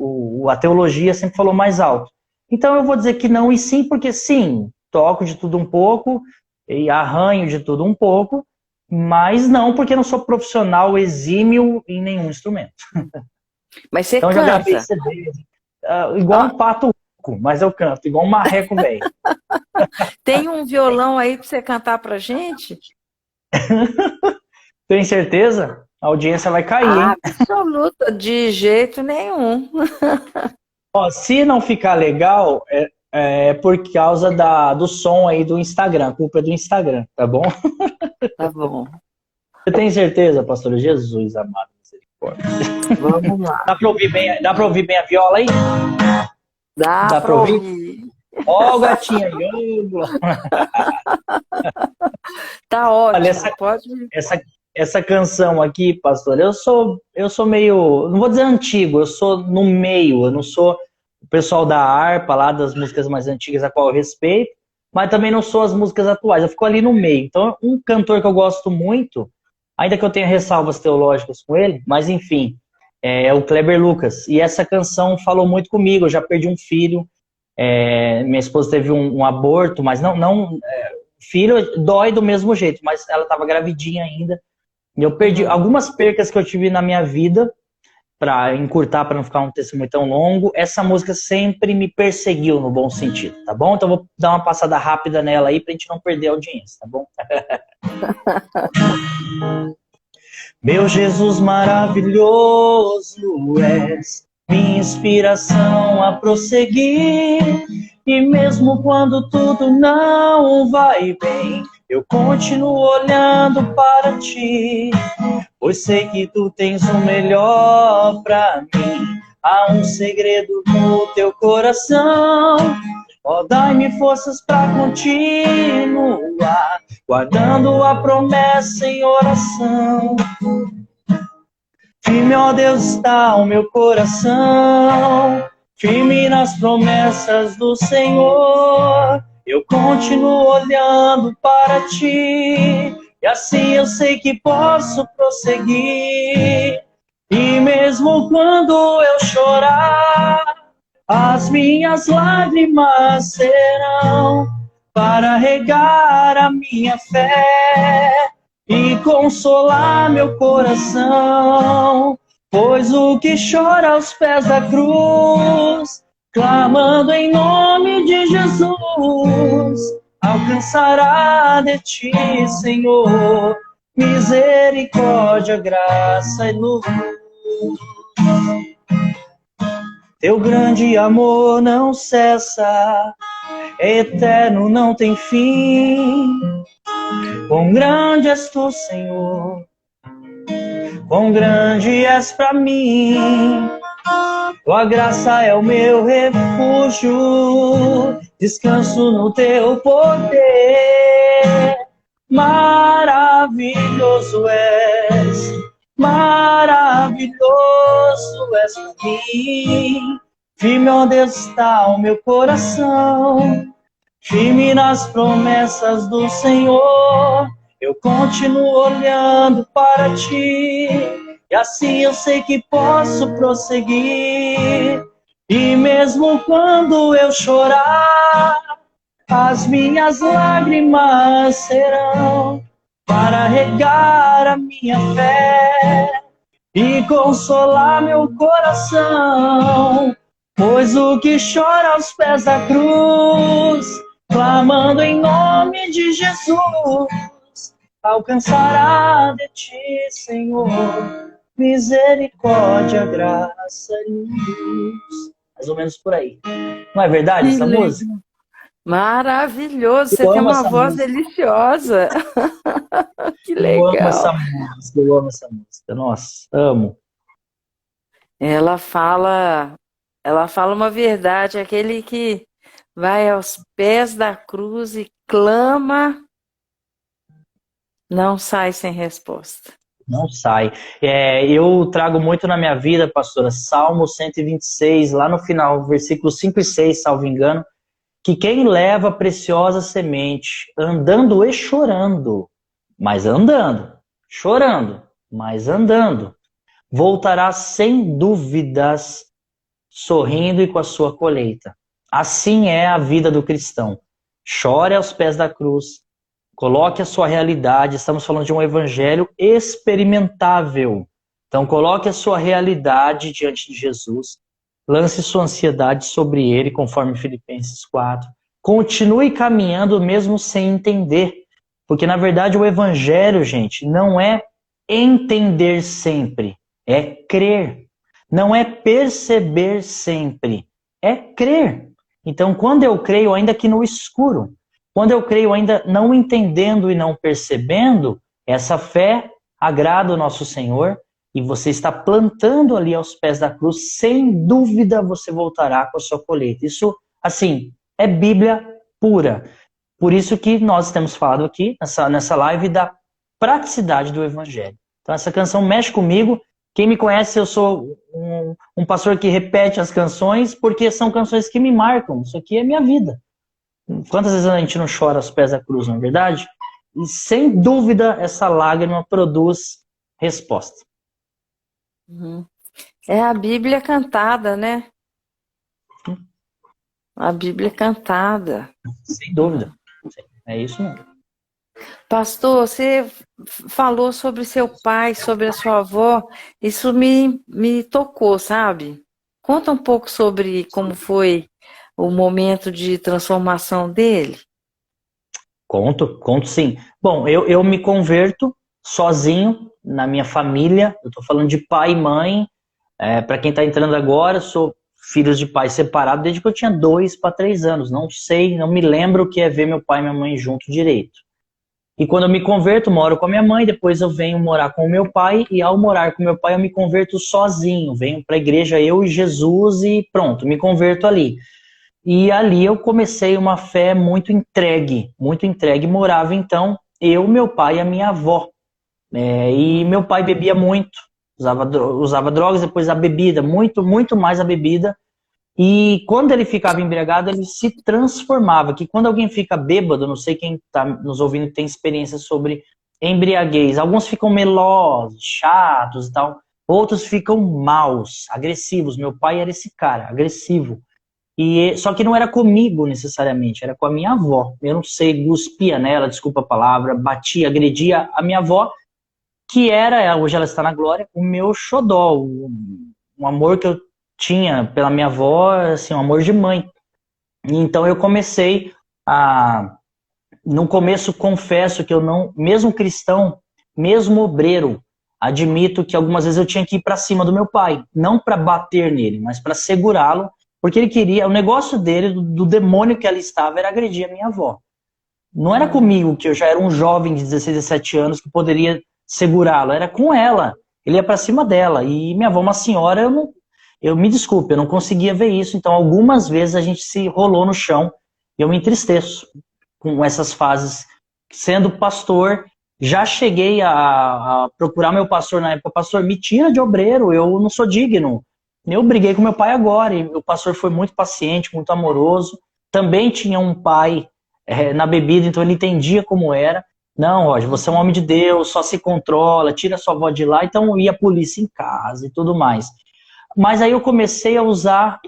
[SPEAKER 2] a teologia sempre falou mais alto. Então eu vou dizer que não e sim, porque sim, toco de tudo um pouco e arranho de tudo um pouco, mas não porque não sou profissional exímio em nenhum instrumento.
[SPEAKER 1] Mas você
[SPEAKER 2] então,
[SPEAKER 1] canta?
[SPEAKER 2] Eu já gravei CD, igual um pato rouco, mas eu canto, igual um marreco velho.
[SPEAKER 1] Tem um violão aí para você cantar pra gente?
[SPEAKER 2] Tem certeza? A audiência vai cair, hein?
[SPEAKER 1] Absoluta, de jeito nenhum.
[SPEAKER 2] Ó, se não ficar legal, é por causa do som aí do Instagram. A culpa é do Instagram, tá bom?
[SPEAKER 1] Tá bom.
[SPEAKER 2] Você tem certeza, pastor? Jesus amado.
[SPEAKER 1] Vamos lá.
[SPEAKER 2] Dá pra ouvir bem a viola aí?
[SPEAKER 1] Dá pra ouvir.
[SPEAKER 2] Ó, o gatinho aí.
[SPEAKER 1] Tá ótimo.
[SPEAKER 2] Olha, essa canção aqui, pastor, eu sou meio, não vou dizer antigo, eu sou no meio, eu não sou o pessoal da harpa lá, das músicas mais antigas, a qual eu respeito, mas também não sou as músicas atuais, eu fico ali no meio. Então, um cantor que eu gosto muito, ainda que eu tenha ressalvas teológicas com ele, mas enfim, é o Kleber Lucas. E essa canção falou muito comigo, eu já perdi um filho, minha esposa teve um aborto, mas filho dói do mesmo jeito, mas ela estava gravidinha ainda. E eu perdi algumas percas que eu tive na minha vida, para encurtar, para não ficar um testemunho tão longo. Essa música sempre me perseguiu no bom sentido, tá bom? Então eu vou dar uma passada rápida nela aí pra gente não perder a audiência, tá bom? Meu Jesus maravilhoso és, minha inspiração a prosseguir. E mesmo quando tudo não vai bem, eu continuo olhando para ti, pois sei que tu tens o melhor pra mim. Há um segredo no teu coração, ó, dai-me forças pra continuar, guardando a promessa em oração. Firme, ó Deus, está o meu coração, firme nas promessas do Senhor. Eu continuo olhando para ti, e assim eu sei que posso prosseguir. E mesmo quando eu chorar, as minhas lágrimas serão para regar a minha fé e consolar meu coração. Pois o que chora aos pés da cruz, clamando em nome de Jesus, alcançará de ti, Senhor, misericórdia, graça e luz. Teu grande amor não cessa, é eterno, não tem fim. Quão grande és tu, Senhor, quão grande és pra mim. Tua graça é o meu refúgio, descanso no teu poder. Maravilhoso és, maravilhoso és pra mim. Firme onde está o meu coração, firme nas promessas do Senhor. Eu continuo olhando para ti, e assim eu sei que posso prosseguir. E mesmo quando eu chorar, as minhas lágrimas serão para regar a minha fé e consolar meu coração. Pois o que chora aos pés da cruz, clamando em nome de Jesus, alcançará de ti, Senhor, misericórdia, graça e luz. Mais ou menos por aí. Não é verdade essa música?
[SPEAKER 1] Maravilhoso, você
[SPEAKER 2] Eu
[SPEAKER 1] tem
[SPEAKER 2] amo
[SPEAKER 1] uma
[SPEAKER 2] essa
[SPEAKER 1] voz
[SPEAKER 2] música.
[SPEAKER 1] deliciosa. Que
[SPEAKER 2] Eu amo essa
[SPEAKER 1] legal.
[SPEAKER 2] música, eu amo essa música. Nossa, amo.
[SPEAKER 1] Ela fala, ela fala uma verdade, aquele que vai aos pés da cruz e clama, não sai sem resposta.
[SPEAKER 2] Não sai. Eu trago muito na minha vida, pastora, Salmo 126, lá no final, versículos 5 e 6, salvo engano, que quem leva a preciosa semente, andando e chorando, mas andando, chorando, mas andando, voltará sem dúvidas, sorrindo e com a sua colheita. Assim é a vida do cristão. Chore aos pés da cruz, coloque a sua realidade, estamos falando de um evangelho experimentável. Então coloque a sua realidade diante de Jesus, lance sua ansiedade sobre ele, conforme Filipenses 4. Continue caminhando mesmo sem entender. Porque na verdade o evangelho, gente, não é entender sempre, é crer. Não é perceber sempre, é crer. Então quando eu creio, ainda que no escuro, quando eu creio ainda não entendendo e não percebendo, essa fé agrada o nosso Senhor e você está plantando ali aos pés da cruz, sem dúvida você voltará com a sua colheita. Isso, assim, é Bíblia pura. Por isso que nós temos falado aqui, nessa live, da praticidade do Evangelho. Então essa canção mexe comigo. Quem me conhece, eu sou um pastor que repete as canções, porque são canções que me marcam. Isso aqui é minha vida. Quantas vezes a gente não chora aos pés da cruz, não é verdade? E sem dúvida essa lágrima produz resposta.
[SPEAKER 1] Uhum. É a Bíblia cantada, né? A Bíblia cantada.
[SPEAKER 2] Sem dúvida. É isso mesmo.
[SPEAKER 1] Pastor, você falou sobre seu pai, sobre a sua avó, isso me tocou, sabe? Conta um pouco sobre como foi o momento de transformação dele.
[SPEAKER 2] Conto sim. Bom, eu me converto sozinho na minha família. Eu estou falando de pai e mãe. Para quem está entrando agora, eu sou filho de pai separado desde que eu tinha 2 para 3 anos. Não sei, não me lembro o que é ver meu pai e minha mãe junto direito. E quando eu me converto, moro com a minha mãe, depois eu venho morar com o meu pai, e ao morar com o meu pai eu me converto sozinho. Venho para a igreja eu e Jesus e pronto, me converto ali. E ali eu comecei uma fé muito entregue, muito entregue. Morava então eu, meu pai e a minha avó. E meu pai bebia muito, usava drogas, depois a bebida, muito, muito mais a bebida. E quando ele ficava embriagado, ele se transformava. Que quando alguém fica bêbado, não sei quem está nos ouvindo tem experiência sobre embriaguez. Alguns ficam melosos, chatos e tal. Outros ficam maus, agressivos. Meu pai era esse cara, agressivo. Só que não era comigo necessariamente, era com a minha avó. Eu não sei, cuspia nela, desculpa a palavra, batia, agredia a minha avó, que era, hoje ela está na glória, o meu xodó, um amor que eu tinha pela minha avó, assim, um amor de mãe. Então eu comecei no começo confesso que eu não, mesmo cristão, mesmo obreiro, admito que algumas vezes eu tinha que ir para cima do meu pai, não para bater nele, mas para segurá-lo, porque ele queria, o negócio dele, do demônio que ali estava, era agredir a minha avó. Não era comigo, que eu já era um jovem de 16, 17 anos que poderia segurá-la, era com ela. Ele ia para cima dela. E minha avó, uma senhora, eu me desculpe, eu não conseguia ver isso. Então, algumas vezes a gente se rolou no chão e eu me entristeço com essas fases. Sendo pastor, já cheguei a procurar meu pastor na época. Pastor, me tira de obreiro, eu não sou digno. Eu briguei com meu pai agora e o pastor foi muito paciente, muito amoroso. Também tinha um pai na bebida, então ele entendia como era. Não, Roger, você é um homem de Deus, só se controla, tira sua avó de lá. Então ia a polícia em casa e tudo mais. Mas aí eu comecei a usar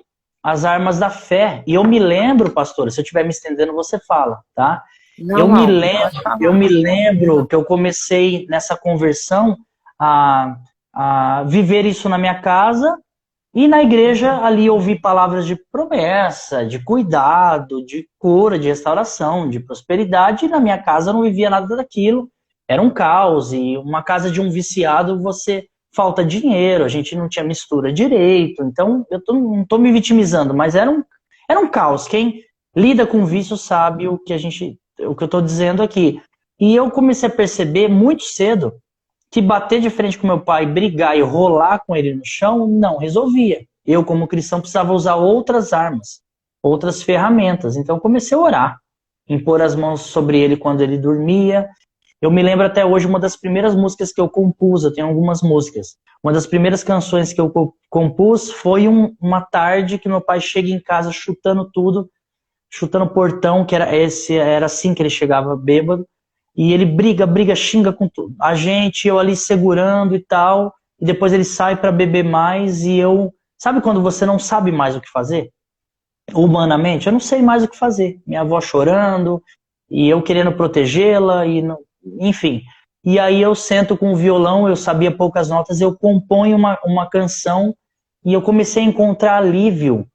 [SPEAKER 2] as armas da fé. E eu me lembro, pastora, se eu estiver me estendendo, você fala, tá?
[SPEAKER 1] Não,
[SPEAKER 2] eu me lembro que eu comecei nessa conversão a viver isso na minha casa. E na igreja, ali, eu ouvi palavras de promessa, de cuidado, de cura, de restauração, de prosperidade. E na minha casa eu não vivia nada daquilo. Era um caos. E uma casa de um viciado, você falta dinheiro, a gente não tinha mistura direito. Então, não estou me vitimizando, mas era um caos. Quem lida com vício sabe o que eu estou dizendo aqui. E eu comecei a perceber muito cedo que bater de frente com meu pai, brigar e rolar com ele no chão, não resolvia. Eu, como cristão, precisava usar outras armas, outras ferramentas. Então, eu comecei a orar, impor as mãos sobre ele quando ele dormia. Eu me lembro até hoje, uma das primeiras músicas que eu compus, eu tenho algumas músicas. Uma das primeiras canções que eu compus foi uma tarde que meu pai chega em casa chutando tudo, chutando o portão, que era assim que ele chegava bêbado. E ele briga, xinga com a gente, eu ali segurando e tal. E depois ele sai para beber mais e eu... Sabe quando você não sabe mais o que fazer? Humanamente, eu não sei mais o que fazer. Minha avó chorando e eu querendo protegê-la, enfim. E aí eu sento com o violão, eu sabia poucas notas, eu componho uma canção e eu comecei a encontrar alívio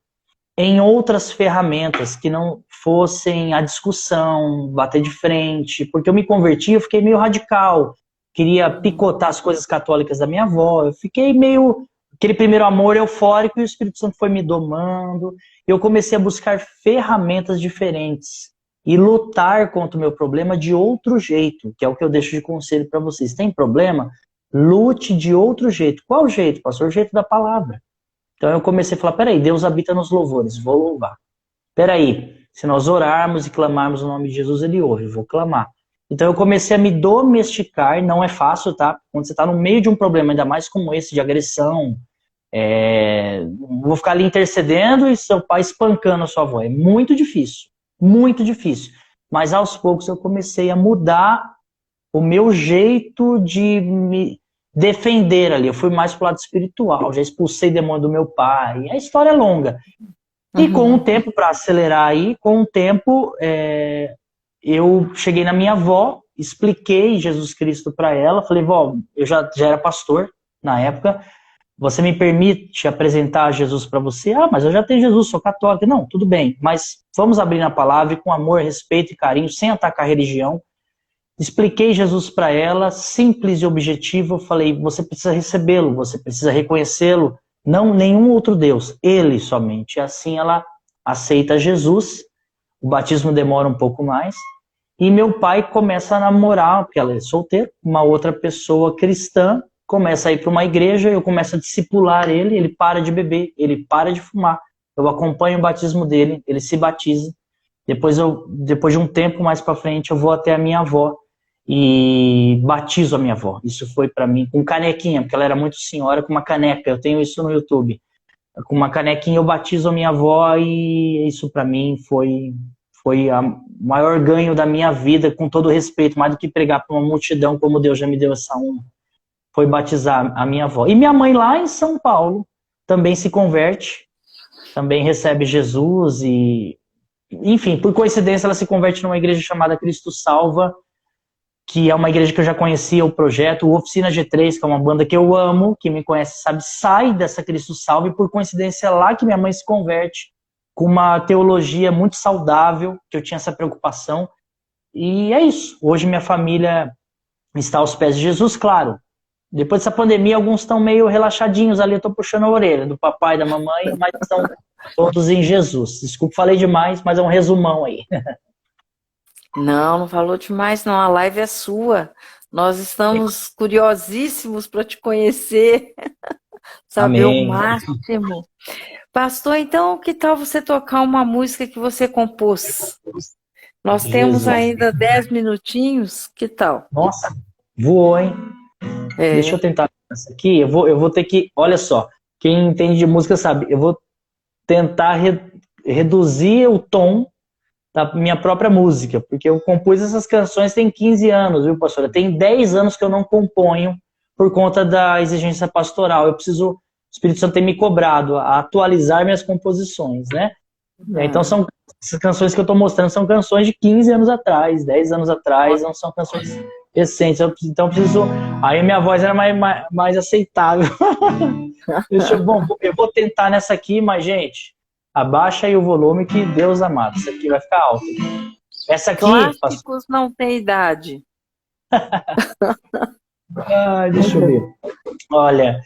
[SPEAKER 2] em outras ferramentas que não fossem a discussão, bater de frente, porque eu me converti, eu fiquei meio radical, queria picotar as coisas católicas da minha avó, eu fiquei meio, aquele primeiro amor eufórico e o Espírito Santo foi me domando, eu comecei a buscar ferramentas diferentes e lutar contra o meu problema de outro jeito, que é o que eu deixo de conselho para vocês. Tem problema? Lute de outro jeito. Qual jeito, pastor? O jeito da palavra. Então eu comecei a falar, peraí, Deus habita nos louvores, vou louvar. Peraí, se nós orarmos e clamarmos o nome de Jesus, Ele ouve, vou clamar. Então eu comecei a me domesticar, não é fácil, tá? Quando você está no meio de um problema, ainda mais como esse, de agressão, vou ficar ali intercedendo e seu pai espancando a sua avó. É muito difícil, muito difícil. Mas aos poucos eu comecei a mudar o meu jeito de me defender ali. Eu fui mais pro lado espiritual, já expulsei demônio do meu pai. A história é longa. E com o tempo, para acelerar aí, com o tempo, eu cheguei na minha avó, expliquei Jesus Cristo para ela, falei, vó, eu já era pastor na época, você me permite apresentar Jesus para você? Ah, mas eu já tenho Jesus, sou católico. Não, tudo bem, mas vamos abrir na palavra e com amor, respeito e carinho, sem atacar a religião. Expliquei Jesus para ela, simples e objetivo. Eu falei, você precisa recebê-lo, você precisa reconhecê-lo, não nenhum outro Deus, Ele somente. E assim ela aceita Jesus, o batismo demora um pouco mais, e meu pai começa a namorar, porque ela é solteira, uma outra pessoa cristã, começa a ir para uma igreja, eu começo a discipular ele para de beber, ele para de fumar, eu acompanho o batismo dele, ele se batiza, depois de um tempo mais para frente, eu vou até a minha avó, e batizo a minha avó. Isso foi para mim com canequinha, porque ela era muito senhora, com uma caneca. Eu tenho isso no YouTube. Com uma canequinha eu batizo a minha avó e isso para mim foi o maior ganho da minha vida, com todo respeito, mais do que pregar para uma multidão, como Deus já me deu essa honra. Foi batizar a minha avó. E minha mãe lá em São Paulo também se converte, também recebe Jesus e, enfim, por coincidência ela se converte numa igreja chamada Cristo Salva, que é uma igreja que eu já conhecia o projeto, o Oficina G3, que é uma banda que eu amo, que me conhece sabe, sai dessa Cristo Salve, e por coincidência é lá que minha mãe se converte, com uma teologia muito saudável, que eu tinha essa preocupação, e é isso. Hoje minha família está aos pés de Jesus, claro, Depois dessa pandemia, alguns estão meio relaxadinhos ali, eu tô puxando a orelha do papai e da mamãe, mas estão todos em Jesus. Desculpa, falei demais, mas é um resumão aí.
[SPEAKER 1] Não, não falou demais, não. A live é sua. Nós estamos curiosíssimos para te conhecer, saber o
[SPEAKER 2] Amém.
[SPEAKER 1] máximo. Pastor, então, que tal você tocar uma música que você compôs? Nós temos
[SPEAKER 2] Jesus.
[SPEAKER 1] ainda 10 minutinhos, que tal?
[SPEAKER 2] Nossa, voou, hein? Deixa eu
[SPEAKER 1] É.
[SPEAKER 2] tentar essa aqui. Eu vou ter que. Olha só, quem entende de música sabe. Eu vou tentar reduzir o tom da minha própria música, porque eu compus essas canções tem 15 anos, viu, pastora? Tem 10 anos que eu não componho por conta da exigência pastoral. Eu preciso, o Espírito Santo tem me cobrado a atualizar minhas composições, né? Então
[SPEAKER 1] Ah,
[SPEAKER 2] essas canções que eu estou mostrando são canções de 15 anos atrás, 10 anos atrás, não são canções recentes. Então eu preciso. Aí minha voz era mais aceitável. Bom, eu vou tentar nessa aqui, mas, gente, abaixa aí o volume que Deus amado. Isso aqui vai ficar alto. Essa aqui, pastor.
[SPEAKER 1] clássicos não têm idade.
[SPEAKER 2] Ai, deixa eu ver. Olha,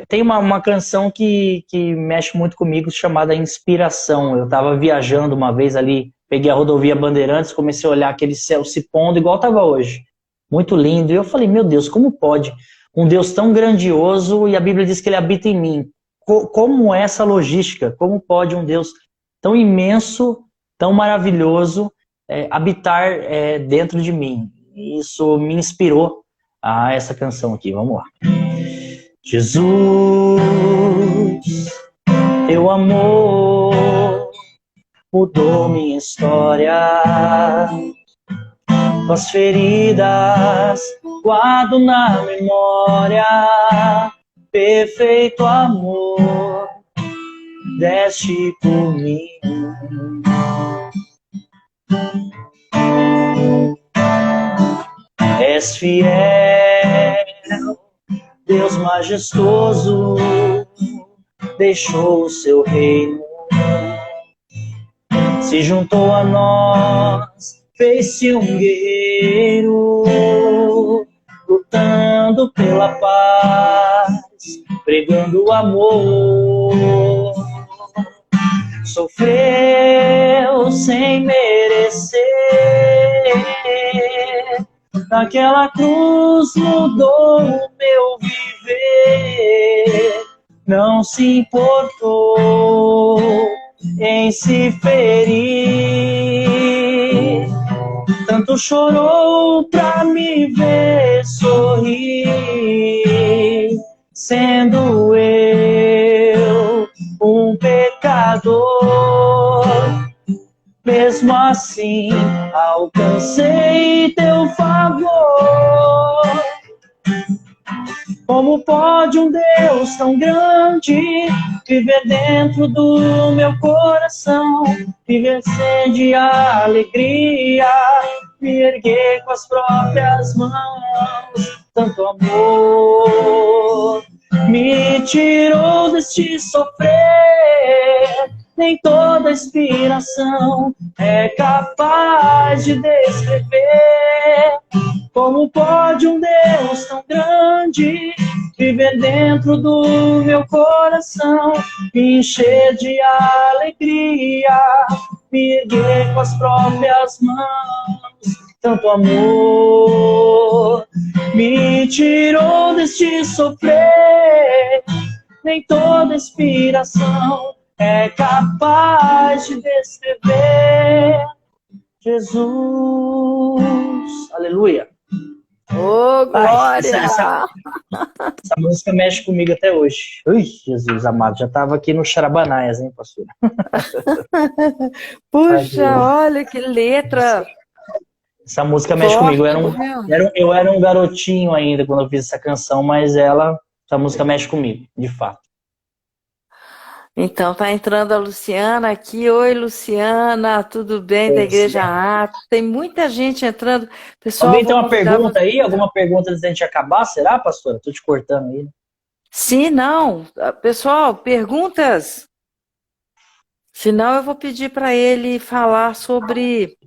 [SPEAKER 2] tem uma canção que mexe muito comigo chamada Inspiração. Eu estava viajando uma vez ali, peguei a rodovia Bandeirantes, comecei a olhar aquele céu se pondo igual estava hoje. Muito lindo. E eu falei, meu Deus, como pode um Deus tão grandioso e a Bíblia diz que ele habita em mim? Como é essa logística? Como pode um Deus tão imenso, tão maravilhoso habitar dentro de mim? Isso me inspirou a essa canção aqui. Vamos lá. Jesus, teu amor mudou minha história. Tuas feridas guardo na memória. Perfeito amor, deste por mim. És fiel, Deus majestoso, deixou o seu reino, se juntou a nós, fez-se um guerreiro, lutando pela paz, pregando o amor. Sofreu sem merecer, naquela cruz mudou o meu viver, não se importou em se ferir, tanto chorou pra me ver sorrir, sendo eu um pecador. Mesmo assim, alcancei teu favor. Como pode um Deus tão grande viver dentro do meu coração, viver de alegria, me erguer com as próprias mãos? Tanto amor me tirou deste sofrer. Nem toda inspiração é capaz de descrever como pode um Deus tão grande viver dentro do meu coração, me encher de alegria, me erguer com as próprias mãos. Tanto amor me tirou deste sofrer. Nem toda inspiração é capaz de descrever Jesus. Aleluia.
[SPEAKER 1] Ô, glória!
[SPEAKER 2] Essa música mexe comigo até hoje. Ui, Jesus amado, já estava aqui no Charabanaias, hein, pastor?
[SPEAKER 1] Puxa, olha que letra!
[SPEAKER 2] Essa música mexe
[SPEAKER 1] Forte,
[SPEAKER 2] comigo.
[SPEAKER 1] né?
[SPEAKER 2] Eu era um garotinho ainda quando eu fiz essa canção, mas essa música mexe comigo, de fato.
[SPEAKER 1] Então, tá entrando a Luciana aqui. Oi, Luciana, tudo bem? Da Igreja Atos. Tem muita gente entrando. Pessoal,
[SPEAKER 2] Alguém tem
[SPEAKER 1] vou
[SPEAKER 2] uma
[SPEAKER 1] convidar
[SPEAKER 2] pergunta
[SPEAKER 1] você.
[SPEAKER 2] aí? Alguma pergunta antes da gente acabar? Será, pastora? Tô te cortando aí.
[SPEAKER 1] Sim, não. Pessoal, perguntas? Senão eu vou pedir para ele falar sobre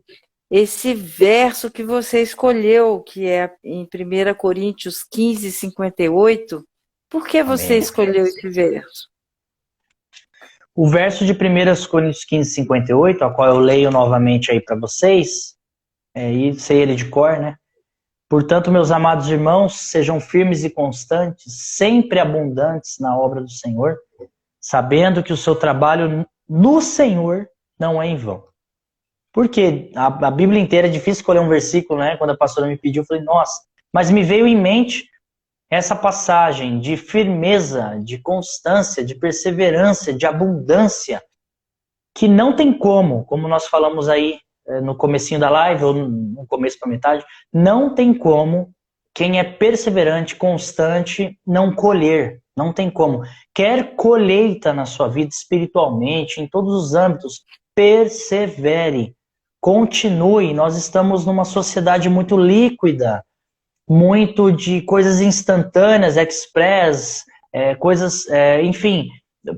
[SPEAKER 1] esse verso que você escolheu, que é em 1 Coríntios 15, 58. Por que você
[SPEAKER 2] Amém.
[SPEAKER 1] escolheu esse verso?
[SPEAKER 2] O verso de 1 Coríntios 15, 58, a qual eu leio novamente aí para vocês, e sei ele de cor, né? Portanto, meus amados irmãos, sejam firmes e constantes, sempre abundantes na obra do Senhor, sabendo que o seu trabalho no Senhor não é em vão. Porque a Bíblia inteira é difícil escolher um versículo, né? Quando a pastora me pediu, eu falei, nossa, mas me veio em mente essa passagem de firmeza, de constância, de perseverança, de abundância, que não tem como nós falamos aí no comecinho da live, ou no começo para metade, não tem como quem é perseverante, constante, não colher. Não tem como. Quer colheita na sua vida espiritualmente, em todos os âmbitos, persevere, continue. Nós estamos numa sociedade muito líquida, muito de coisas instantâneas, express, coisas, enfim,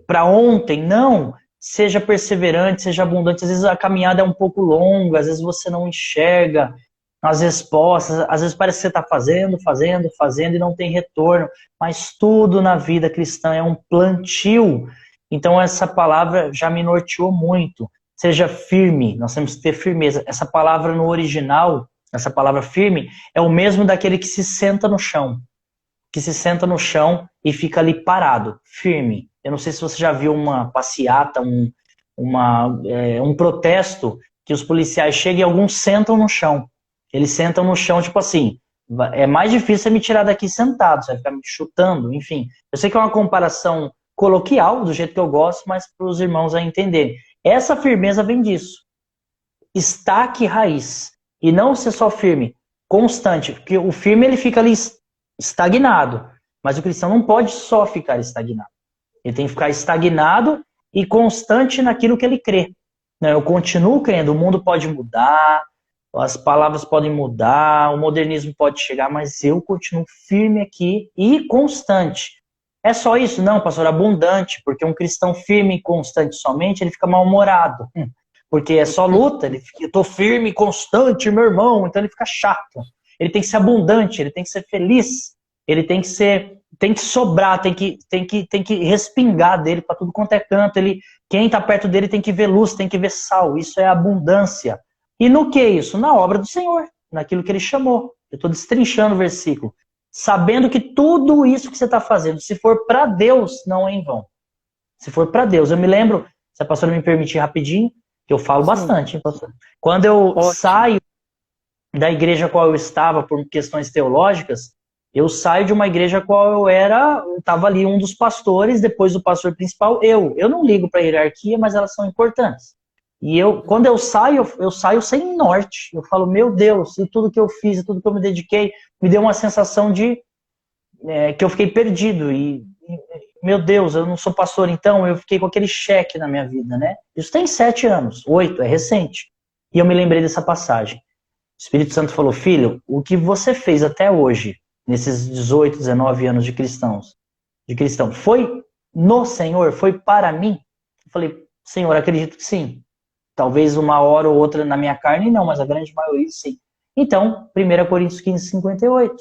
[SPEAKER 2] para ontem. Não, seja perseverante, seja abundante. Às vezes a caminhada é um pouco longa, às vezes você não enxerga as respostas, às vezes parece que você está fazendo e não tem retorno, mas tudo na vida cristã é um plantio. Então essa palavra já me norteou muito. Seja firme, nós temos que ter firmeza. Essa palavra no original, essa palavra firme, é o mesmo daquele que se senta no chão. Que se senta no chão e fica ali parado, firme. Eu não sei se você já viu uma passeata, um protesto, que os policiais chegam e alguns sentam no chão. Eles sentam no chão, tipo assim, é mais difícil você me tirar daqui sentado, você vai ficar me chutando, enfim. Eu sei que é uma comparação coloquial, do jeito que eu gosto, mas para os irmãos a entenderem. Essa firmeza vem disso. Estaque raiz. E não ser só firme, constante. Porque o firme ele fica ali estagnado. Mas o cristão não pode só ficar estagnado. Ele tem que ficar estagnado e constante naquilo que ele crê. Eu continuo crendo, o mundo pode mudar, as palavras podem mudar, o modernismo pode chegar, mas eu continuo firme aqui e constante. É só isso? Não, pastor, abundante, porque um cristão firme e constante somente, ele fica mal-humorado. Porque é só luta, eu tô firme e constante, meu irmão, então ele fica chato. Ele tem que ser abundante, ele tem que ser feliz, ele tem que sobrar, tem que respingar dele para tudo quanto é canto. Quem está perto dele tem que ver luz, tem que ver sal. Isso é abundância. E no que é isso? Na obra do Senhor, naquilo que ele chamou. Eu estou destrinchando o versículo. Sabendo que tudo isso que você está fazendo, se for para Deus, não é em vão. Se for para Deus. Eu me lembro, se a pastora me permitir rapidinho, que eu falo bastante, hein, pastor? Quando eu saio da igreja qual eu estava por questões teológicas, eu saio de uma igreja qual eu estava ali um dos pastores, depois do pastor principal, eu não ligo para a hierarquia, mas elas são importantes. E quando eu saio sem norte. Eu falo, meu Deus, e tudo que eu fiz, e tudo que eu me dediquei, me deu uma sensação de que eu fiquei perdido. Meu Deus, eu não sou pastor, então eu fiquei com aquele cheque na minha vida, né? Isso tem 7 anos, 8, é recente. E eu me lembrei dessa passagem. O Espírito Santo falou, filho, o que você fez até hoje, nesses 18, 19 anos de cristão, foi no Senhor? Foi para mim? Eu falei, Senhor, acredito que sim. Talvez uma hora ou outra na minha carne, não, mas a grande maioria sim. Então, 1 Coríntios 15, 58.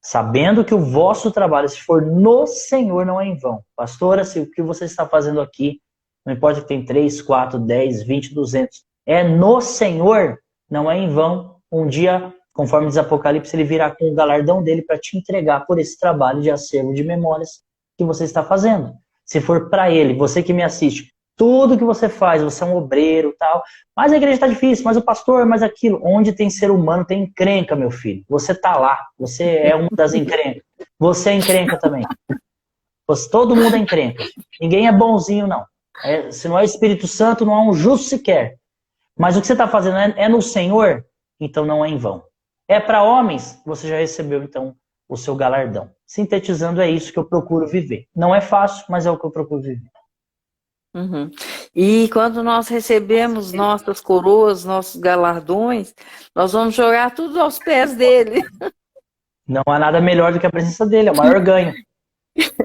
[SPEAKER 2] Sabendo que o vosso trabalho, se for no Senhor, não é em vão. Pastora, se o que você está fazendo aqui, não importa que tem 3, 4, 10, 20, 200, é no Senhor, não é em vão. Um dia, conforme diz Apocalipse, ele virá com o galardão dele para te entregar por esse trabalho de acervo de memórias que você está fazendo. Se for para ele, você que me assiste, tudo que você faz, você é um obreiro, tal, mas a igreja está difícil, mas o pastor, mas aquilo. Onde tem ser humano, tem encrenca, meu filho. Você está lá, você é uma das encrencas. Você é encrenca também. Todo mundo é encrenca. Ninguém é bonzinho, não. Se não é Espírito Santo, não há um justo sequer. Mas o que você está fazendo é no Senhor, então não é em vão. É para homens, você já recebeu, então, o seu galardão. Sintetizando, é isso que eu procuro viver. Não é fácil, mas é o que eu procuro viver.
[SPEAKER 1] Uhum. E quando nós recebemos nossas coroas, nossos galardões, nós vamos jogar tudo aos pés dele.
[SPEAKER 2] Não há nada melhor do que a presença dele, é o maior ganho.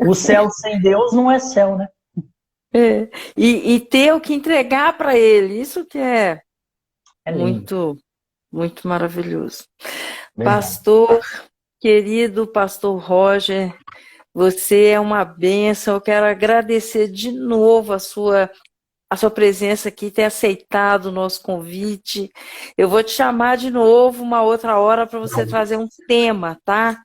[SPEAKER 2] O céu sem Deus não é céu, né?
[SPEAKER 1] E ter o que entregar para ele, isso que é
[SPEAKER 2] lindo.
[SPEAKER 1] muito muito maravilhoso.
[SPEAKER 2] Verdade.
[SPEAKER 1] Pastor, querido pastor Roger, você é uma bênção. Eu quero agradecer de novo a sua presença aqui, ter aceitado o nosso convite. Eu vou te chamar de novo uma outra hora para você trazer um tema, tá?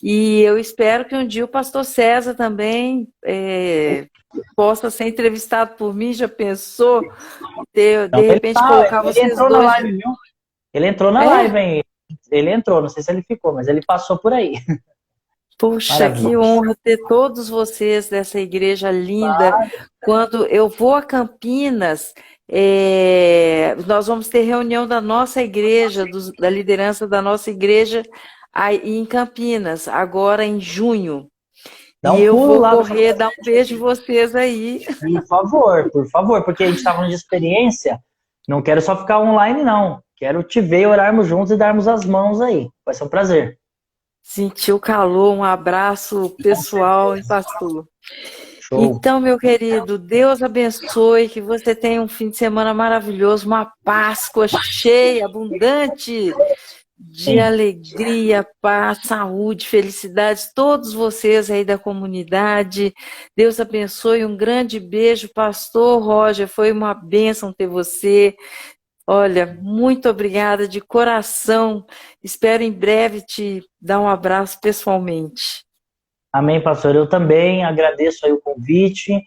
[SPEAKER 1] E eu espero que um dia o pastor César também possa ser entrevistado por mim. Já pensou? De
[SPEAKER 2] Então,
[SPEAKER 1] repente colocar
[SPEAKER 2] ele
[SPEAKER 1] vocês
[SPEAKER 2] entrou na
[SPEAKER 1] dois.
[SPEAKER 2] live, viu? Ele entrou na
[SPEAKER 1] É?
[SPEAKER 2] live, hein? Ele entrou, não sei se ele ficou, mas ele passou por aí.
[SPEAKER 1] Puxa, que
[SPEAKER 2] Maravilha.
[SPEAKER 1] honra ter todos vocês dessa igreja linda. Quando eu vou a Campinas, nós vamos ter reunião da nossa igreja, da liderança da nossa igreja aí em Campinas, agora em junho.
[SPEAKER 2] Dá
[SPEAKER 1] E
[SPEAKER 2] um
[SPEAKER 1] eu
[SPEAKER 2] pulo
[SPEAKER 1] vou
[SPEAKER 2] lá.
[SPEAKER 1] correr, dar um beijo em vocês aí.
[SPEAKER 2] Por favor, porque a gente está falando de experiência. Não quero só ficar online, não. Quero te ver, orarmos juntos e darmos as mãos aí. Vai ser um prazer.
[SPEAKER 1] Sentiu o calor, um abraço pessoal, hein, pastor?
[SPEAKER 2] Show.
[SPEAKER 1] Então, meu querido, Deus abençoe, que você tenha um fim de semana maravilhoso, uma Páscoa cheia, abundante de
[SPEAKER 2] Sim.
[SPEAKER 1] alegria, paz, saúde, felicidade, todos vocês aí da comunidade. Deus abençoe, um grande beijo, pastor Roger, foi uma bênção ter você. Olha, muito obrigada de coração. Espero em breve te dar um abraço pessoalmente.
[SPEAKER 2] Amém, pastor. Eu também agradeço aí o convite.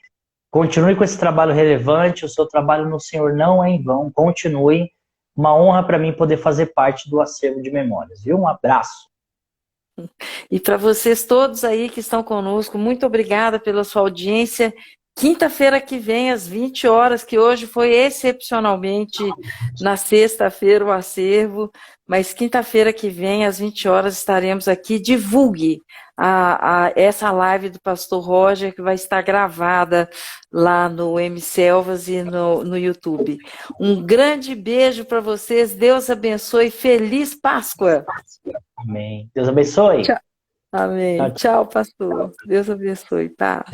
[SPEAKER 2] Continue com esse trabalho relevante. O seu trabalho no Senhor não é em vão. Continue. Uma honra para mim poder fazer parte do acervo de memórias, viu? Um abraço.
[SPEAKER 1] E para vocês todos aí que estão conosco, muito obrigada pela sua audiência. Quinta-feira que vem, às 20 horas, que hoje foi excepcionalmente na sexta-feira o acervo, mas quinta-feira que vem, às 20 horas, estaremos aqui. Divulgue essa live do pastor Roger, que vai estar gravada lá no M Selvas e no YouTube. Um grande beijo para vocês, Deus abençoe, feliz Páscoa!
[SPEAKER 2] Amém. Deus abençoe.
[SPEAKER 1] Tchau. Amém.
[SPEAKER 2] Tchau, tchau.
[SPEAKER 1] Tchau, pastor. Deus abençoe. Paz.